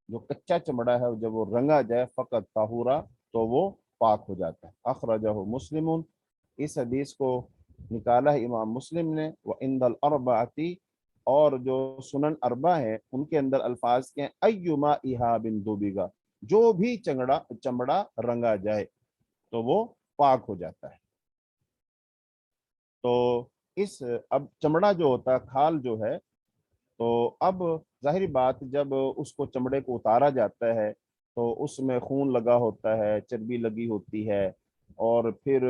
جو کچا چمڑا ہے جب وہ رنگا جائے، فقط طہورا تو وہ پاک ہو جاتا ہے۔ اخرجہ مسلم، اس حدیث کو نکالا ہے امام مسلم نے، وعند الاربعۃ، اور جو سنن اربع ہیں ان کے اندر الفاظ کے ہیں ایما إهاب دبغ، جو بھی چمڑا رنگا جائے تو وہ پاک ہو جاتا ہے۔ تو اس اب چمڑا جو ہوتا ہے، کھال جو ہے، تو اب ظاہری بات جب اس کو چمڑے کو اتارا جاتا ہے تو اس میں خون لگا ہوتا ہے، چربی لگی ہوتی ہے، اور پھر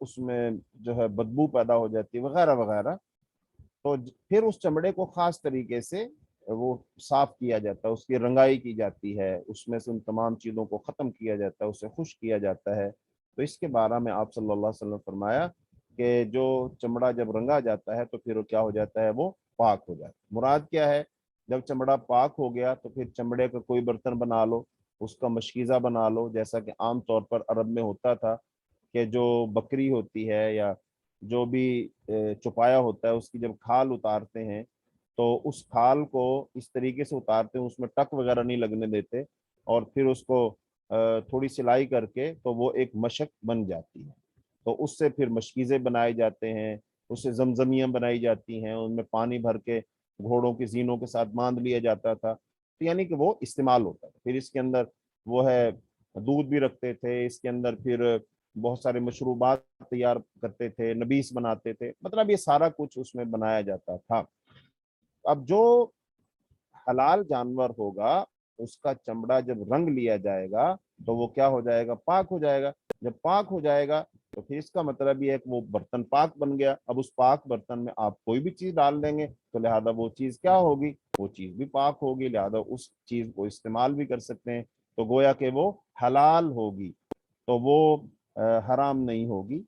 اس میں جو ہے بدبو پیدا ہو جاتی ہے وغیرہ وغیرہ، تو پھر اس چمڑے کو خاص طریقے سے وہ صاف کیا جاتا ہے، اس کی رنگائی کی جاتی ہے، اس میں سے ان تمام چیزوں کو ختم کیا جاتا ہے، اسے خشک کیا جاتا ہے۔ تو اس کے بارے میں آپ صلی اللہ علیہ وسلم نے فرمایا کہ جو چمڑا جب رنگا جاتا ہے تو پھر وہ کیا ہو جاتا ہے، وہ پاک ہو جاتا ہے۔ مراد کیا ہے، جب چمڑا پاک ہو گیا تو پھر چمڑے کا کوئی برتن بنا لو، اس کا مشکیزہ بنا لو، جیسا کہ عام طور پر عرب میں ہوتا تھا کہ جو بکری ہوتی ہے یا جو بھی چپایا ہوتا ہے، اس کی جب کھال اتارتے ہیں تو اس کھال کو اس طریقے سے اتارتے ہیں، اس میں ٹک وغیرہ نہیں لگنے دیتے، اور پھر اس کو تھوڑی سلائی کر کے تو وہ ایک مشک بن جاتی ہے۔ تو اس سے پھر مشکیزیں بنائے جاتے ہیں، اس سے زمزمیاں بنائی جاتی ہیں، ان میں پانی بھر کے گھوڑوں کی زینوں کے ساتھ باندھ لیا جاتا تھا، تو یعنی کہ وہ استعمال ہوتا تھا۔ پھر اس کے اندر وہ ہے دودھ بھی رکھتے تھے، اس کے اندر پھر بہت سارے مشروبات تیار کرتے تھے، نبیس بناتے تھے، مطلب یہ سارا کچھ اس میں بنایا جاتا تھا۔ اب جو حلال جانور ہوگا اس کا چمڑا جب رنگ لیا جائے گا تو وہ کیا ہو جائے گا؟ پاک ہو جائے گا۔ جب پاک ہو جائے گا تو پھر اس کا مطلب یہ ہے کہ وہ برتن پاک بن گیا۔ اب اس پاک برتن میں آپ کوئی بھی چیز ڈال دیں گے تو لہذا وہ چیز کیا ہوگی؟ وہ چیز بھی پاک ہوگی، لہذا اس چیز کو استعمال بھی کر سکتے ہیں، تو گویا کہ وہ حلال ہوگی، تو وہ حرام نہیں ہوگی۔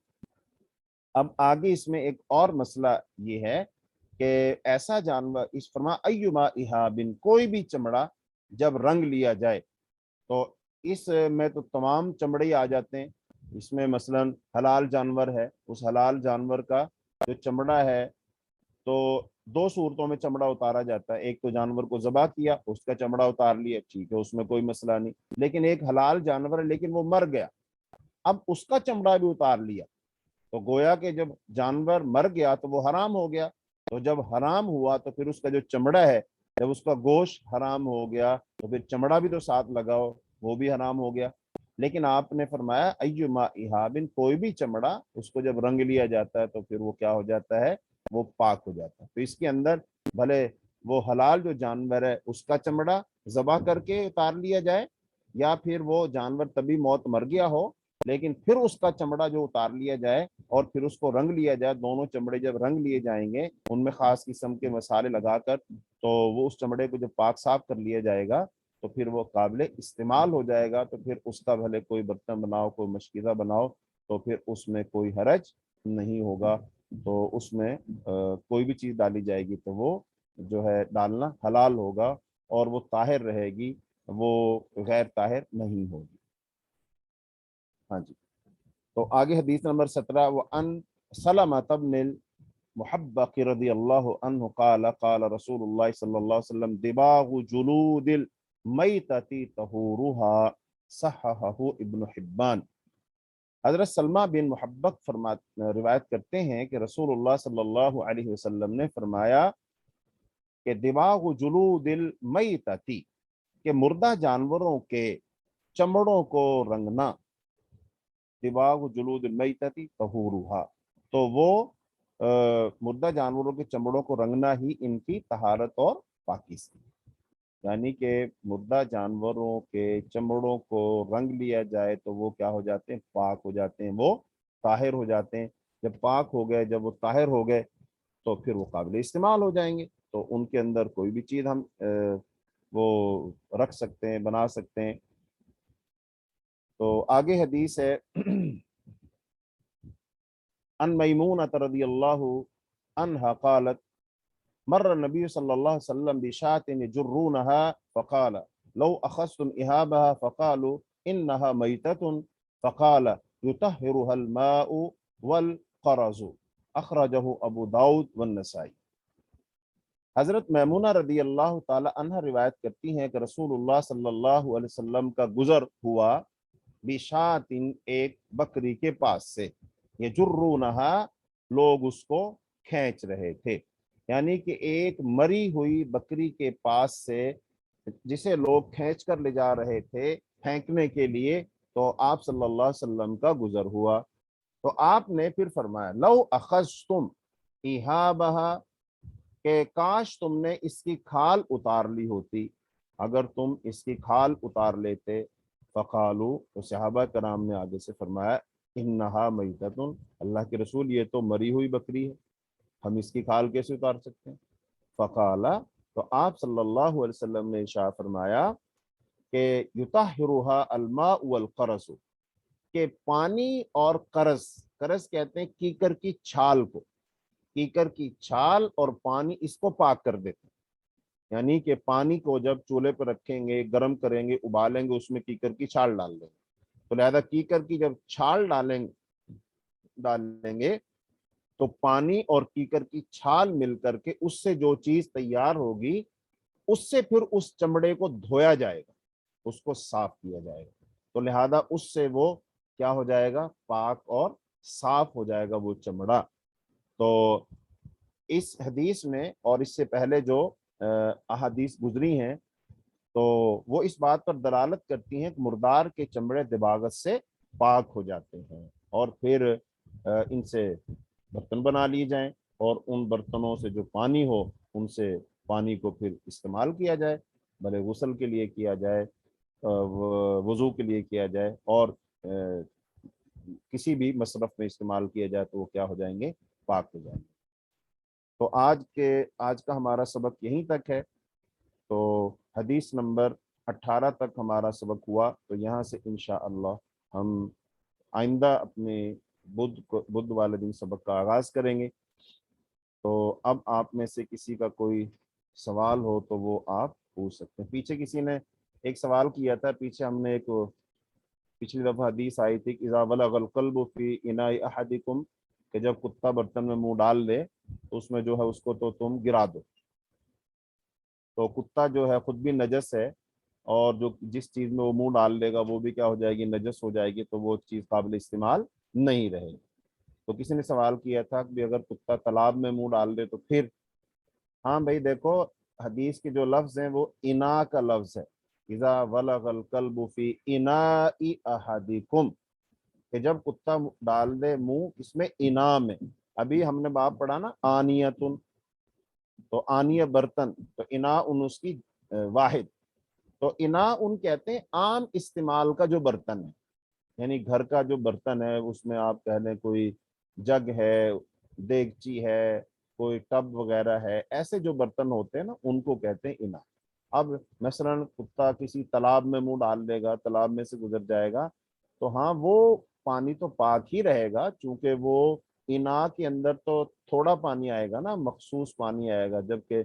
اب آگے اس میں ایک اور مسئلہ یہ ہے کہ ایسا جانور، اس فرما ایما اہابن، کوئی بھی چمڑا جب رنگ لیا جائے، تو اس میں تو تمام چمڑے ہی آ جاتے ہیں۔ اس میں مثلا حلال جانور ہے، اس حلال جانور کا جو چمڑا ہے تو دو صورتوں میں چمڑا اتارا جاتا ہے۔ ایک تو جانور کو ذبح کیا، اس کا چمڑا اتار لیا، ٹھیک ہے، اس میں کوئی مسئلہ نہیں۔ لیکن ایک حلال جانور ہے لیکن وہ مر گیا، اب اس کا چمڑا بھی اتار لیا، تو گویا کہ جب جانور مر گیا تو وہ حرام ہو گیا، تو جب حرام ہوا تو پھر اس کا جو چمڑا ہے، جب اس کا گوشت حرام ہو گیا تو پھر چمڑا بھی تو ساتھ لگاؤ، وہ بھی حرام ہو گیا۔ لیکن آپ نے فرمایا ایما اہابن، کوئی بھی چمڑا اس کو جب رنگ لیا جاتا ہے تو پھر وہ کیا ہو جاتا ہے؟ وہ پاک ہو جاتا ہے۔ تو اس کے اندر بھلے وہ حلال جو جانور ہے اس کا چمڑا ذبح کر کے اتار لیا جائے، یا پھر وہ جانور تبھی موت مر گیا ہو لیکن پھر اس کا چمڑا جو اتار لیا جائے اور پھر اس کو رنگ لیا جائے، دونوں چمڑے جب رنگ لیے جائیں گے ان میں خاص قسم کے مسالے لگا کر، تو وہ اس چمڑے کو جب پاک صاف کر لیا جائے گا تو پھر وہ قابل استعمال ہو جائے گا۔ تو پھر اس کا بھلے کوئی برتن بناؤ، کوئی مشکیزہ بناؤ، تو پھر اس میں کوئی حرج نہیں ہوگا۔ تو اس میں کوئی بھی چیز ڈالی جائے گی تو وہ جو ہے ڈالنا حلال ہوگا اور وہ طاہر رہے گی، وہ غیر طاہر نہیں ہوگی۔ ہاں جی، تو آگے حدیث نمبر 17، وَأَنْ سَلَمَةَ بْنِ الْمُحَبَّقِ رضی اللہ عنہ قال قال رسول اللہ صلی اللہ علیہ وسلم دباغ جلود المیتۃ طہورها، صححہ ابن حبان۔ حضرت سلمہ بن محبق روایت کرتے ہیں کہ رسول اللہ صلی اللہ علیہ وسلم نے فرمایا کہ دباغ جلود المیتۃ، کہ مردہ جانوروں کے چمڑوں کو رنگنا، دباغ جلود المیتۃ طہورها، تو وہ مردہ جانوروں کے چمڑوں کو رنگنا ہی ان کی طہارت اور پاکیزگی، یعنی کہ مردہ جانوروں کے چمڑوں کو رنگ لیا جائے تو وہ کیا ہو جاتے ہیں؟ پاک ہو جاتے ہیں، وہ طاہر ہو جاتے ہیں۔ جب پاک ہو گئے، جب وہ طاہر ہو گئے تو پھر وہ قابل استعمال ہو جائیں گے، تو ان کے اندر کوئی بھی چیز ہم وہ رکھ سکتے ہیں، بنا سکتے ہیں۔ تو آگے حدیث ہے ان میمونۃ رضی اللہ عنہا قالت مر النبی صلی اللہ علیہ وسلم بشاة يجرونها فقال لو اخذتم اهابها فقالوا انها میتۃ فقال يطهرها الماء والقرز، اخرجہ ابو داؤد والنسائی۔ حضرت میمونہ رضی اللہ تعالی عنہ روایت کرتی ہیں کہ رسول اللہ صلی اللہ علیہ وسلم کا گزر ہوا بشاۃ، ایک بکری کے پاس سے، یجرونہا، لوگ اس کو کھینچ رہے تھے، یعنی کہ ایک مری ہوئی بکری کے پاس سے جسے لوگ کھینچ کر لے جا رہے تھے پھینکنے کے لیے، تو آپ صلی اللہ علیہ وسلم کا گزر ہوا، تو آپ نے پھر فرمایا لو اخذتم اہابہا، کہ کاش تم نے اس کی کھال اتار لی ہوتی، اگر تم اس کی کھال اتار لیتے، فقالو، تو صحابہ کرام نے آگے سے فرمایا انہا میتۃ، اللہ کے رسول یہ تو مری ہوئی بکری ہے، ہم اس کی کھال کیسے اتار سکتے ہیں؟ فقالا، تو آپ صلی اللہ علیہ وسلم نے ارشاد فرمایا کہ یطہرها الماء والقرص، کہ پانی اور قرض، قرض کہتے ہیں کیکر کی چھال کو، کیکر کی چھال اور پانی اس کو پاک کر دیتے ہیں، یعنی کہ پانی کو جب چولہے پر رکھیں گے، گرم کریں گے، ابالیں گے، اس میں کیکر کی چھال ڈال دیں گے، تو لہذا کیکر کی جب چھال ڈالیں گے تو پانی اور کیکر کی چھال مل کر کے اس سے جو چیز تیار ہوگی اس سے پھر اس چمڑے کو دھویا جائے گا، اس کو صاف کیا جائے گا، تو لہذا اس سے وہ کیا ہو جائے گا؟ پاک اور صاف ہو جائے گا وہ چمڑا۔ تو اس حدیث میں اور اس سے پہلے جو احادیث گزری ہیں تو وہ اس بات پر دلالت کرتی ہیں کہ مردار کے چمڑے دباغت سے پاک ہو جاتے ہیں، اور پھر ان سے برتن بنا لیے جائیں، اور ان برتنوں سے جو پانی ہو ان سے پانی کو پھر استعمال کیا جائے، بھلے غسل کے لیے کیا جائے، وضو کے لیے کیا جائے، اور کسی بھی مصرف میں استعمال کیا جائے تو وہ کیا ہو جائیں گے؟ پاک ہو جائیں گے۔ تو آج کا ہمارا سبق یہیں تک ہے۔ تو حدیث نمبر 18 تک ہمارا سبق ہوا، تو یہاں سے انشاءاللہ ہم آئندہ اپنے بدھ والے دن سبق کا آغاز کریں گے۔ تو اب آپ میں سے کسی کا کوئی سوال ہو تو وہ آپ پوچھ سکتے ہیں۔ پیچھے کسی نے ایک سوال کیا تھا، پیچھے ہم نے ایک پچھلی دفعہ حدیث آئی تھی کہ اذا ولغ القلب فی اناء احدکم، کہ جب کتا برتن میں منہ ڈال دے تو اس میں جو ہے اس کو تو تم گرا دو۔ تو کتا جو ہے خود بھی نجس ہے، اور جو جس چیز میں وہ منہ ڈال دے گا وہ بھی کیا ہو جائے گی؟ نجس ہو جائے گی، تو وہ چیز قابل استعمال نہیں رہے گی۔ تو کسی نے سوال کیا تھا کہ اگر کتا تالاب میں منہ ڈال دے تو پھر؟ ہاں بھائی دیکھو، حدیث کے جو لفظ ہیں وہ انا کا لفظ ہے، اذا ولغ الکلب فی اناء احدکم، کہ جب کتا ڈال دے منہ اس میں انا میں۔ ابھی ہم نے باب پڑھا نا آنیتن، تو آنیہ برتن، تو انا ان اس کی واحد، تو انا ان کہتے ہیں عام استعمال کا جو برتن ہے، یعنی گھر کا جو برتن ہے، اس میں آپ کہہ لیں کوئی جگ ہے، دیگچی ہے، کوئی ٹب وغیرہ ہے، ایسے جو برتن ہوتے ہیں نا ان کو کہتے ہیں انا۔ اب مثلا کتا کسی تالاب میں منہ ڈال دے گا، تالاب میں سے گزر جائے گا، تو ہاں وہ پانی تو پاک ہی رہے گا، چونکہ وہ انا کے اندر تو تھوڑا پانی آئے گا نا، مخصوص پانی آئے گا، جبکہ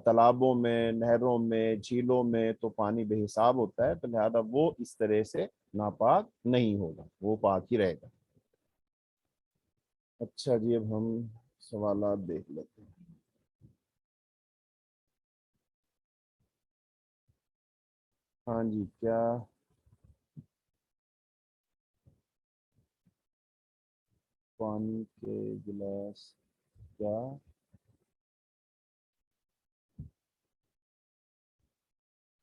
تالابوں میں، نہروں میں، جھیلوں میں تو پانی بے حساب ہوتا ہے، تو لہذا وہ اس طرح سے ناپاک نہیں ہوگا، وہ پاک ہی رہے گا۔ اچھا جی، اب ہم سوالات دیکھ لیتے ہیں۔ ہاں جی، کیا پانی کے گلاس کیا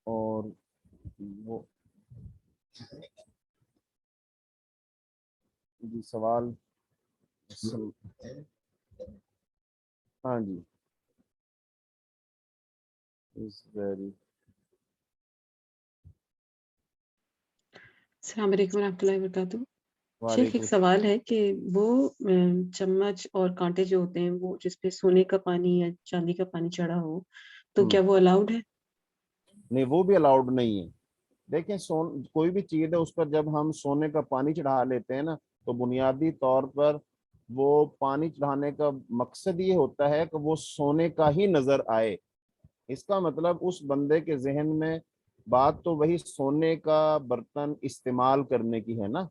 اور وہ جی سوال ہاں جی ویری السلام علیکم ورحمۃ اللہ وبرکاتہ۔ شیخ ایک وعلیکم۔ سوال ہے کہ وہ چمچ اور کانٹے جو ہوتے ہیں وہ جس پہ سونے کا پانی یا چاندی کا پانی چڑھا ہو تو کیا وہ الاؤڈ ہے؟ نہیں، وہ بھی الاؤڈ نہیں ہے۔ دیکھیں کوئی بھی چیز ہے اس پر جب ہم سونے کا پانی چڑھا لیتے ہیں نا، تو بنیادی طور پر وہ پانی چڑھانے کا مقصد یہ ہوتا ہے کہ وہ سونے کا ہی نظر آئے۔ اس کا مطلب اس بندے کے ذہن میں بات تو وہی سونے کا برتن استعمال کرنے کی ہے نا،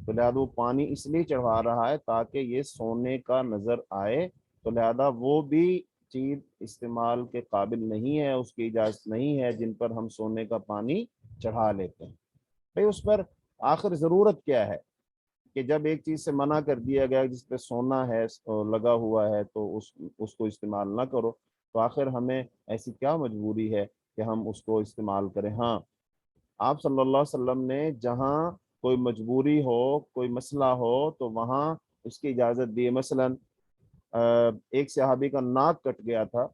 تو لہذا وہ پانی اس لیے چڑھا رہا ہے تاکہ یہ سونے کا نظر آئے، تو لہذا وہ بھی چیز استعمال کے قابل نہیں ہے، اس کی اجازت نہیں ہے جن پر ہم سونے کا پانی چڑھا لیتے ہیں۔ بھئی اس پر آخر ضرورت کیا ہے کہ جب ایک چیز سے منع کر دیا گیا جس پہ سونا ہے لگا ہوا ہے تو اس کو استعمال نہ کرو، تو آخر ہمیں ایسی کیا مجبوری ہے کہ ہم اس کو استعمال کریں؟ ہاں، آپ صلی اللہ علیہ وسلم نے جہاں کوئی مجبوری ہو، کوئی مسئلہ ہو تو وہاں اس کی اجازت دی۔ مثلا ایک صحابی کا ناک کٹ گیا تھا،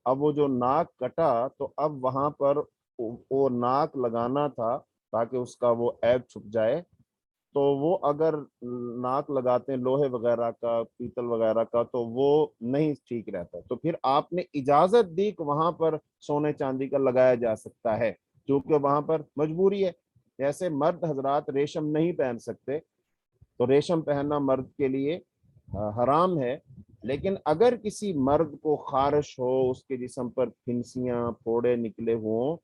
اب وہ جو ناک کٹا تو اب وہاں پر وہ ناک لگانا تھا تاکہ اس کا وہ عیب چھپ جائے، تو وہ اگر ناک لگاتے ہیں لوہے وغیرہ کا، پیتل وغیرہ کا، تو وہ نہیں ٹھیک رہتا، تو پھر آپ نے اجازت دی کہ وہاں پر سونے چاندی کا لگایا جا سکتا ہے، کیونکہ وہاں پر مجبوری ہے۔ جیسے مرد حضرات ریشم نہیں پہن سکتے، تو ریشم پہننا مرد کے لیے حرام ہے، لیکن اگر کسی مرد کو خارش ہو، اس کے جسم پر پھنسیاں پھوڑے نکلے ہوں،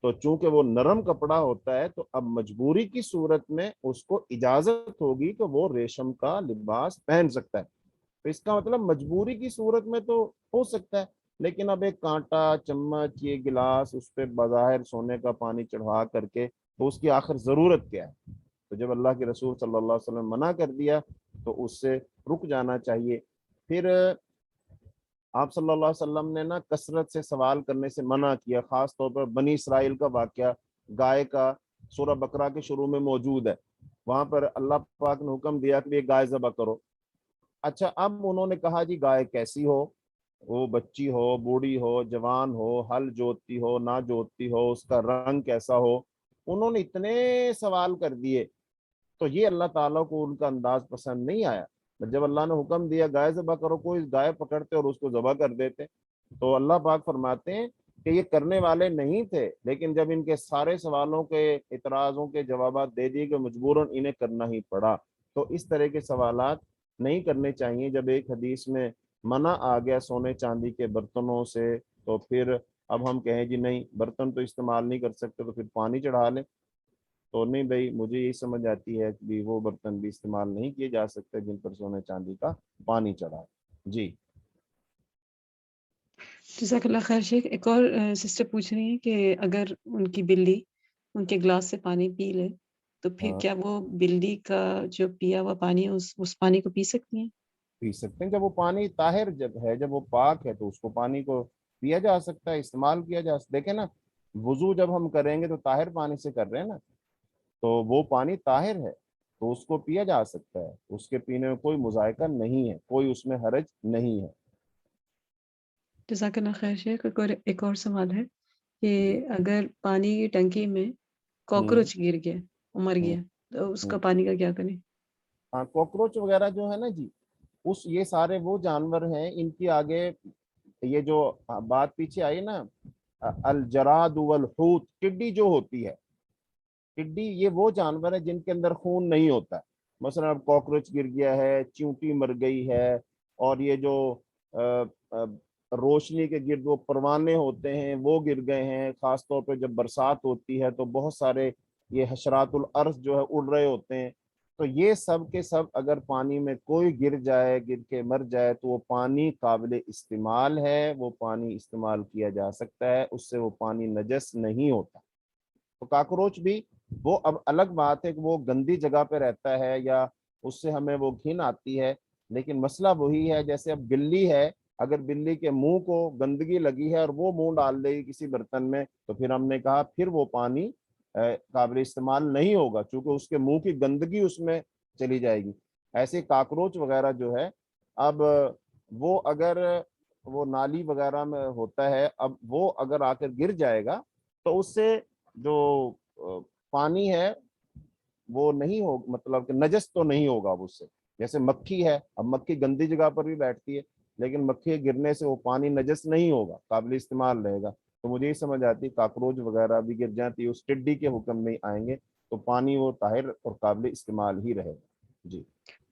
تو چونکہ وہ نرم کپڑا ہوتا ہے تو اب مجبوری کی صورت میں اس کو اجازت ہوگی کہ وہ ریشم کا لباس پہن سکتا ہے۔ تو اس کا مطلب مجبوری کی صورت میں تو ہو سکتا ہے، لیکن اب ایک کانٹا، چمچ، یہ گلاس اس پہ بظاہر سونے کا پانی چڑھا کر کے تو اس کی آخر ضرورت کیا ہے؟ تو جب اللہ کے رسول صلی اللہ علیہ وسلم منع کر دیا تو اس سے رک جانا چاہیے. پھر آپ صلی اللہ علیہ وسلم نے نا کثرت سے سوال کرنے سے منع کیا، خاص طور پر بنی اسرائیل کا واقعہ گائے کا سورہ بقرہ کے شروع میں موجود ہے. وہاں پر اللہ پاک نے حکم دیا کہ یہ گائے ذبح کرو. اچھا اب انہوں نے کہا جی گائے کیسی ہو، وہ بچی ہو، بوڑھی ہو، جوان ہو، ہل جوتتی ہو، نہ جوتتی ہو، اس کا رنگ کیسا ہو. انہوں نے اتنے سوال کر دیے. تو یہ اللہ تعالیٰ کو ان کا انداز پسند نہیں آیا. جب اللہ نے حکم دیا گائے ذبح کرو، کوئی گائے پکڑتے اور اس کو ذبح کر دیتے. تو اللہ پاک فرماتے ہیں کہ یہ کرنے والے نہیں تھے، لیکن جب ان کے سارے سوالوں کے اعتراضوں کے جوابات دے دیے کہ مجبوراً انہیں کرنا ہی پڑا. تو اس طرح کے سوالات نہیں کرنے چاہیے. جب ایک حدیث میں منع آ گیا سونے چاندی کے برتنوں سے، تو پھر اب ہم کہیں جی نہیں برتن تو استعمال نہیں کر سکتے تو پھر پانی چڑھا لیں. تو نہیں بھائی، مجھے یہی سمجھ آتی ہے کہ وہ برتن بھی استعمال نہیں کیے جا سکتے جن پر سونے چاندی کا پانی چڑھا ہے. جی جزاک اللہ خیر شیخ. ایک اور سسٹر پوچھ رہی ہیں کہ اگر ان کی بلی ان کے گلاس سے پانی پی لے تو پھر ہاں کیا وہ بلی کا جو پیا ہوا پانی ہے اس پانی کو پی سکتی ہیں؟ پی سکتے ہیں. جب وہ پانی طاہر جب ہے، جب وہ پاک ہے، تو اس کو پانی کو پیا جا سکتا ہے، استعمال کیا جا سکتا. دیکھیں نا، وضو جب ہم کریں گے تو طاہر پانی سے کر رہے ہیں نا، تو وہ پانی طاہر ہے تو اس کو پیا جا سکتا ہے. اس کے پینے میں کوئی مذائقہ نہیں ہے، کوئی اس میں حرج نہیں ہے. جزاک اللہ خیر شیخ. ایک اور سوال ہے کہ اگر پانی کی ٹنکی میں ہوں کاکروچ گر گیا، مر ہوں گیا، تو اس ہوں کا پانی کا کیا کریں؟ ہاں کاکروچ وغیرہ جو ہے نا جی، یہ سارے وہ جانور ہیں، ان کی آگے یہ جو بات پیچھے آئی نا، الجراد والحوت، ٹڈی جو ہوتی ہے، ٹڈی یہ وہ جانور ہے جن کے اندر خون نہیں ہوتا. مثلا اب کاکروچ گر گیا ہے، چیونٹی مر گئی ہے، اور یہ جو روشنی کے گرد وہ پروانے ہوتے ہیں وہ گر گئے ہیں. خاص طور پہ جب برسات ہوتی ہے تو بہت سارے یہ حشرات الارض جو ہے اڑ رہے ہوتے ہیں. تو یہ سب کے سب اگر پانی میں کوئی گر جائے، گر کے مر جائے، تو وہ پانی قابل استعمال ہے، وہ پانی استعمال کیا جا سکتا ہے، اس سے وہ پانی نجس نہیں ہوتا. تو کاکروچ بھی وہ اب الگ بات ہے کہ وہ گندی جگہ پہ رہتا ہے یا اس سے ہمیں وہ گھن آتی ہے، لیکن مسئلہ وہی ہے جیسے اب بلی ہے، اگر بلی کے منہ کو گندگی لگی ہے اور وہ منہ ڈال دے گی کسی برتن میں، تو پھر ہم نے کہا پھر وہ پانی قابل استعمال نہیں ہوگا، چونکہ اس کے منہ کی گندگی اس میں چلی جائے گی. ایسے کاکروچ وغیرہ جو ہے، اب وہ اگر وہ نالی وغیرہ میں ہوتا ہے، اب وہ اگر آ کر گر جائے گا تو اس سے جو پانی ہے وہ نہیں ہو، مطلب کہ نجس تو نہیں ہوگا اس سے. جیسے مکھی ہے، اب مکھی گندی جگہ پر بھی بیٹھتی ہے، لیکن مکھی کے گرنے سے وہ پانی نجس نہیں ہوگا، قابل استعمال رہے گا. تو مجھے یہ سمجھ آتی ہے کاکروچ وغیرہ بھی گر جاتی ہے، اس ٹڈی کے حکم میں آئیں گے تو پانی وہ طاہر اور قابل استعمال ہی رہے گا. جی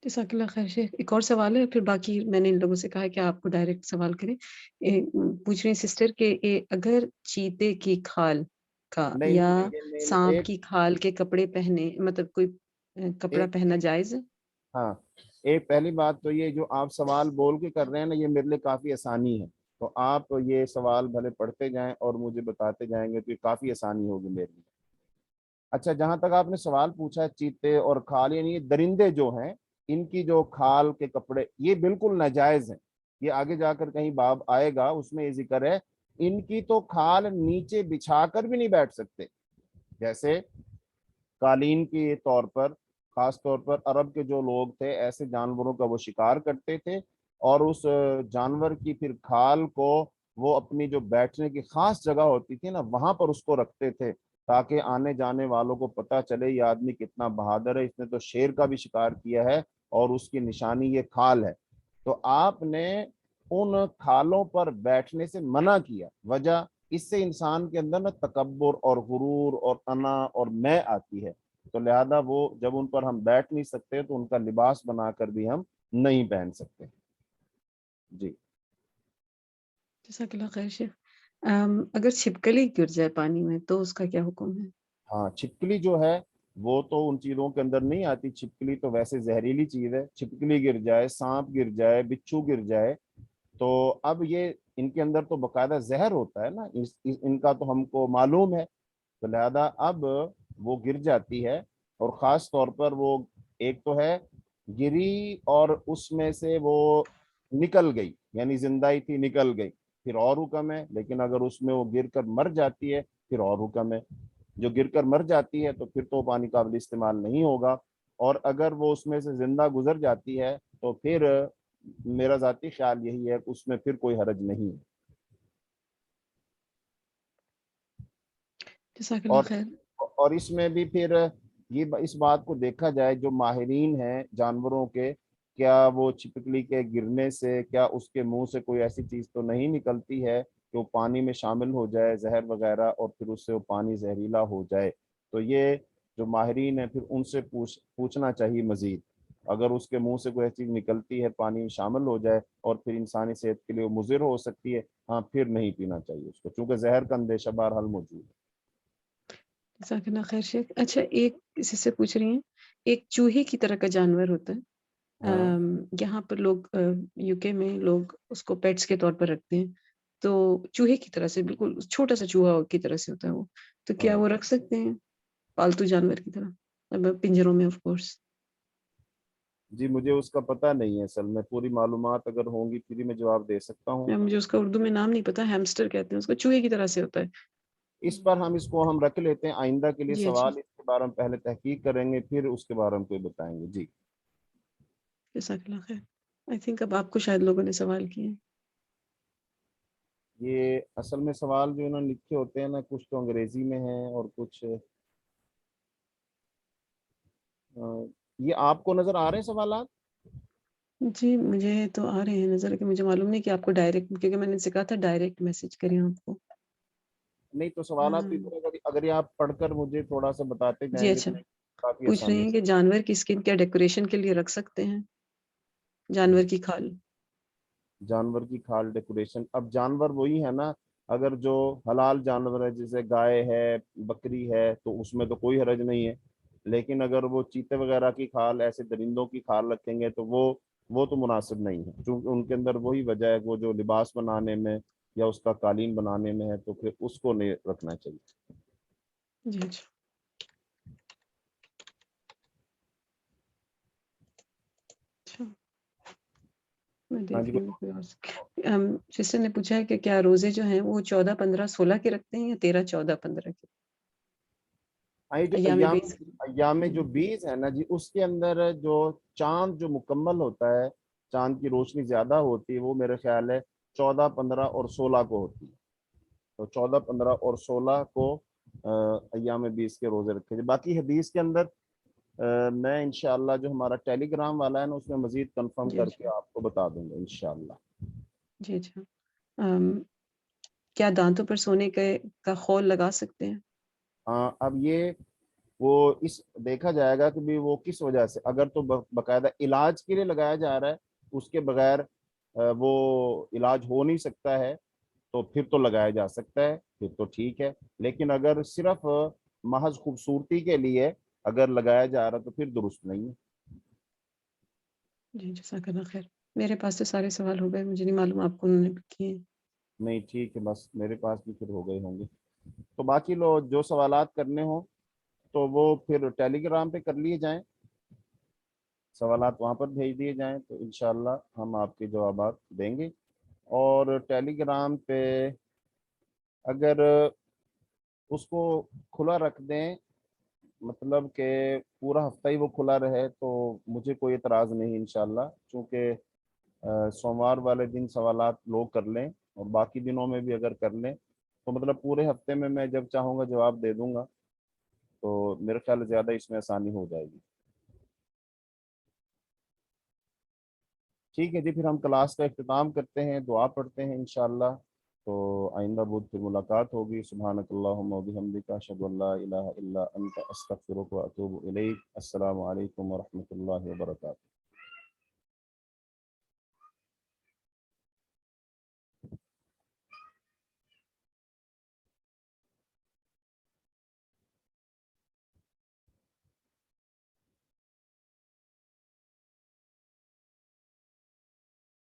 جزاک اللہ خیر شیخ. ایک اور سوال ہے، پھر باقی میں نے ان لوگوں سے کہا کہ آپ کو ڈائریکٹ سوال کریں. پوچھ رہی ہیں سسٹر کہ اگر چیتے کی کھال کا نہیں یا نہیں یہ نہیں سانپ ایک کی کھال کے کپڑے پہنے، مطلب کوئی کپڑا ایک پہننا جائز ہے؟ ہاں ایک پہلی بات تو یہ جو آپ سوال بول کے کر رہے ہیں نا، یہ میرے لیے کافی آسانی ہے. تو آپ یہ سوال بھلے پڑھتے جائیں اور مجھے بتاتے جائیں گے تو یہ کافی آسانی ہوگی میرے لیے. اچھا جہاں تک آپ نے سوال پوچھا ہے چیتے اور کھال، یعنی یہ درندے جو ہیں ان کی جو کھال کے کپڑے یہ بالکل ناجائز ہیں. یہ آگے جا کر کہیں باب آئے گا اس میں یہ ذکر ہے، ان کی تو کھال نیچے بچھا کر بھی نہیں بیٹھ سکتے. جیسے قالین کے طور پر، خاص طور پر عرب کے جو لوگ تھے ایسے جانوروں کا وہ شکار کرتے تھے، اور اس جانور کی پھر کھال کو وہ اپنی جو بیٹھنے کی خاص جگہ ہوتی تھی نا وہاں پر اس کو رکھتے تھے، تاکہ آنے جانے والوں کو پتہ چلے یہ آدمی کتنا بہادر ہے، اس نے تو شیر کا بھی شکار کیا ہے اور اس کی نشانی یہ کھال ہے. تو آپ نے ان کھالوں پر بیٹھنے سے منع کیا. وجہ اس سے انسان کے اندر نا تکبر اور غرور اور انا اور میں آتی ہے. تو لہذا وہ جب ان پر ہم بیٹھ نہیں سکتے تو ان کا لباس بنا کر بھی ہم نہیں پہن سکتے. جی جزاک اللہ خیر شیخ. اگر چھپکلی گر جائے پانی میں تو اس کا کیا حکم ہے؟ ہاں چھپکلی جو ہے وہ تو ان چیزوں کے اندر نہیں آتی. چھپکلی تو ویسے زہریلی چیز ہے. چھپکلی گر جائے، سانپ گر جائے، بچھو گر جائے، تو اب یہ ان کے اندر تو باقاعدہ زہر ہوتا ہے نا، ان کا تو ہم کو معلوم ہے. تو لہذا اب وہ گر جاتی ہے، اور خاص طور پر وہ ایک تو ہے گری اور اس میں سے وہ نکل گئی، یعنی زندہ ہی تھی نکل گئی، پھر اور حکم ہے، لیکن اگر اس میں وہ گر کر مر جاتی ہے پھر اور حکم ہے۔ جو گر کر مر جاتی ہے تو پھر تو پانی قابل استعمال نہیں ہوگا، اور اگر وہ اس میں سے زندہ گزر جاتی ہے تو پھر میرا ذاتی خیال یہی ہے کہ اس میں پھر کوئی حرج نہیں ہے۔ جزاک اور اللہ خیر۔ اور اس میں بھی پھر یہ اس بات کو دیکھا جائے، جو ماہرین ہیں جانوروں کے، کیا وہ چھپکلی کے گرنے سے کیا اس کے منہ سے کوئی ایسی چیز تو نہیں نکلتی ہے کہ وہ پانی میں شامل ہو جائے زہر وغیرہ، اور پھر اس سے وہ پانی زہریلا ہو جائے؟ تو یہ جو ماہرین ہیں پھر ان سے پوچھنا چاہیے مزید، اگر اس کے منہ سے کوئی ایسی چیز نکلتی ہے پانی میں شامل ہو جائے اور پھر انسانی صحت کے لیے وہ مضر ہو سکتی ہے، ہاں پھر نہیں پینا چاہیے اس کو، چونکہ زہر کا اندیشہ بہرحال موجود ہے۔ جزاک اللہ خیر شیخ۔ اچھا، ایک کسی سے پوچھ رہی ہیں، ایک چوہے کی طرح کا جانور ہوتا ہے، ہاں یہاں پر لوگ یو کے میں لوگ اس کو پیٹس کے طور پر رکھتے ہیں، تو چوہے کی طرح سے بالکل چھوٹا سا چوہا کی طرح سے ہوتا ہے وہ، تو کیا ہاں وہ رکھ سکتے ہیں پالتو جانور کی طرح، پنجروں میں آف کورس؟ جی مجھے اس کا پتہ نہیں ہے، اصل میں پوری معلومات اگر ہوں گی پھر ہی میں جواب دے سکتا ہوں۔ مجھے اس کا اردو میں نام نہیں پتا، ہیمسٹر کہتے ہیں اس کو، چوہے کی طرح سے ہوتا ہے۔ اس پر اس کو ہم رکھ لیتے ہیں، آئندہ کے لیے جی اچھا، سوال اس کے بارے میں پہلے تحقیق کریں گے پھر اس کے بارے میں کوئی بتائیں گے۔ جی جزاک اللہ خیر۔ آئی تھنک اب آپ کو شاید لوگوں نے سوال کیے ہیں۔ یہ اصل میں سوال جو انہوں نے لکھے ہوتے ہیں نا، کچھ تو انگریزی میں ہیں اور کچھ یہ آپ کو نظر آ رہے ہیں سوالات؟ جی مجھے تو آ رہے ہیں نظر، کہ مجھے معلوم نہیں کہ آپ کو ڈائریکٹ، کیونکہ میں نے سے کہا تھا ڈائریکٹ میسج کریں آپ کو۔ نہیں تو سوالات بھی اگر یہ آپ پڑھ کر مجھے تھوڑا سا بتاتے جی جائیں گے اچھا، تو کافی پوچھ رہے آسانی ہیں سے۔ کہ جانور کی اسکن کیا ڈیکوریشن کے لیے رکھ سکتے ہیں؟ جانور کی کھال۔ جانور کی کھال ڈیکوریشن، اب جانور وہی ہے نا، اگر جو حلال جانور ہے جیسے گائے ہے بکری ہے تو اس میں تو کوئی حرج نہیں ہے، لیکن اگر وہ چیتے وغیرہ کی کھال، ایسے درندوں کی کھال رکھیں گے تو وہ تو مناسب نہیں ہے، چونکہ ان کے اندر وہی وجہ ہے، وہ جو لباس بنانے میں یا اس کا قالین بنانے میں ہے، تو پھر اس کو نہیں رکھنا چاہیے۔ جی اچھا، اچھا میں ہاں دیکھ جی رہی ہوں کوئی اور سسٹر نے پوچھا ہے کہ کیا روزے جو ہیں وہ 14، 15، 16 کے رکھتے ہیں یا 13، 14، 15 کے؟ یہ جو ایام ایام بیس۔ ایام جو بیس ہے نا جی، اس کے اندر جو چاند جو مکمل ہوتا ہے، چاند کی روشنی زیادہ ہوتی ہے، وہ میرے خیال ہے 14، 15 اور 16 کو ہوتی ہے، تو 14، 15 اور 16 کو ایام بیس کے روزے رکھے تھے۔ باقی حدیث کے اندر میں انشاءاللہ جو ہمارا ٹیلی گرام والا ہے نا، اس میں مزید کنفرم جی کر اچھا، کے آپ کو بتا دوں گا انشاءاللہ۔ جی اچھا، کیا دانتوں پر سونے کا خول لگا سکتے ہیں؟ اب یہ وہ اس دیکھا جائے گا کہ بھی وہ کس وجہ سے، اگر تو باقاعدہ علاج کے لیے لگایا جا رہا ہے، اس کے بغیر وہ علاج ہو نہیں سکتا ہے، تو پھر تو لگایا جا سکتا ہے، پھر تو ٹھیک ہے، لیکن اگر صرف محض خوبصورتی کے لیے اگر لگایا جا رہا تو پھر درست نہیں ہے۔ جی جزاک اللہ خیر۔ میرے پاس تو سارے سوال ہو گئے، مجھے نہیں معلوم آپ کو انہوں نے کیے ہیں۔ نہیں ٹھیک ہے، بس میرے پاس بھی پھر ہو گئے ہوں گے، تو باقی لو جو سوالات کرنے ہوں تو وہ پھر ٹیلی گرام پہ کر لیے جائیں، سوالات وہاں پر بھیج دیے جائیں تو انشاءاللہ ہم آپ کے جوابات دیں گے۔ اور ٹیلی گرام پہ اگر اس کو کھلا رکھ دیں، مطلب کہ پورا ہفتہ ہی وہ کھلا رہے، تو مجھے کوئی اعتراض نہیں انشاءاللہ، چونکہ سوموار والے دن سوالات لوگ کر لیں اور باقی دنوں میں بھی اگر کر لیں تو مطلب پورے ہفتے میں جب چاہوں گا جواب دے دوں گا، تو میرے خیال زیادہ اس میں آسانی ہو جائے گی۔ ٹھیک ہے جی، پھر ہم کلاس کا اختتام کرتے ہیں، دعا پڑھتے ہیں انشاءاللہ، تو آئندہ بدھ پھر ملاقات ہوگی۔ سبحانک اللہم و بحمدک، اشہد ان لا الہ الا انت، استغفرک و اتوب الیک۔ السلام علیکم ورحمۃ اللہ وبرکاتہ۔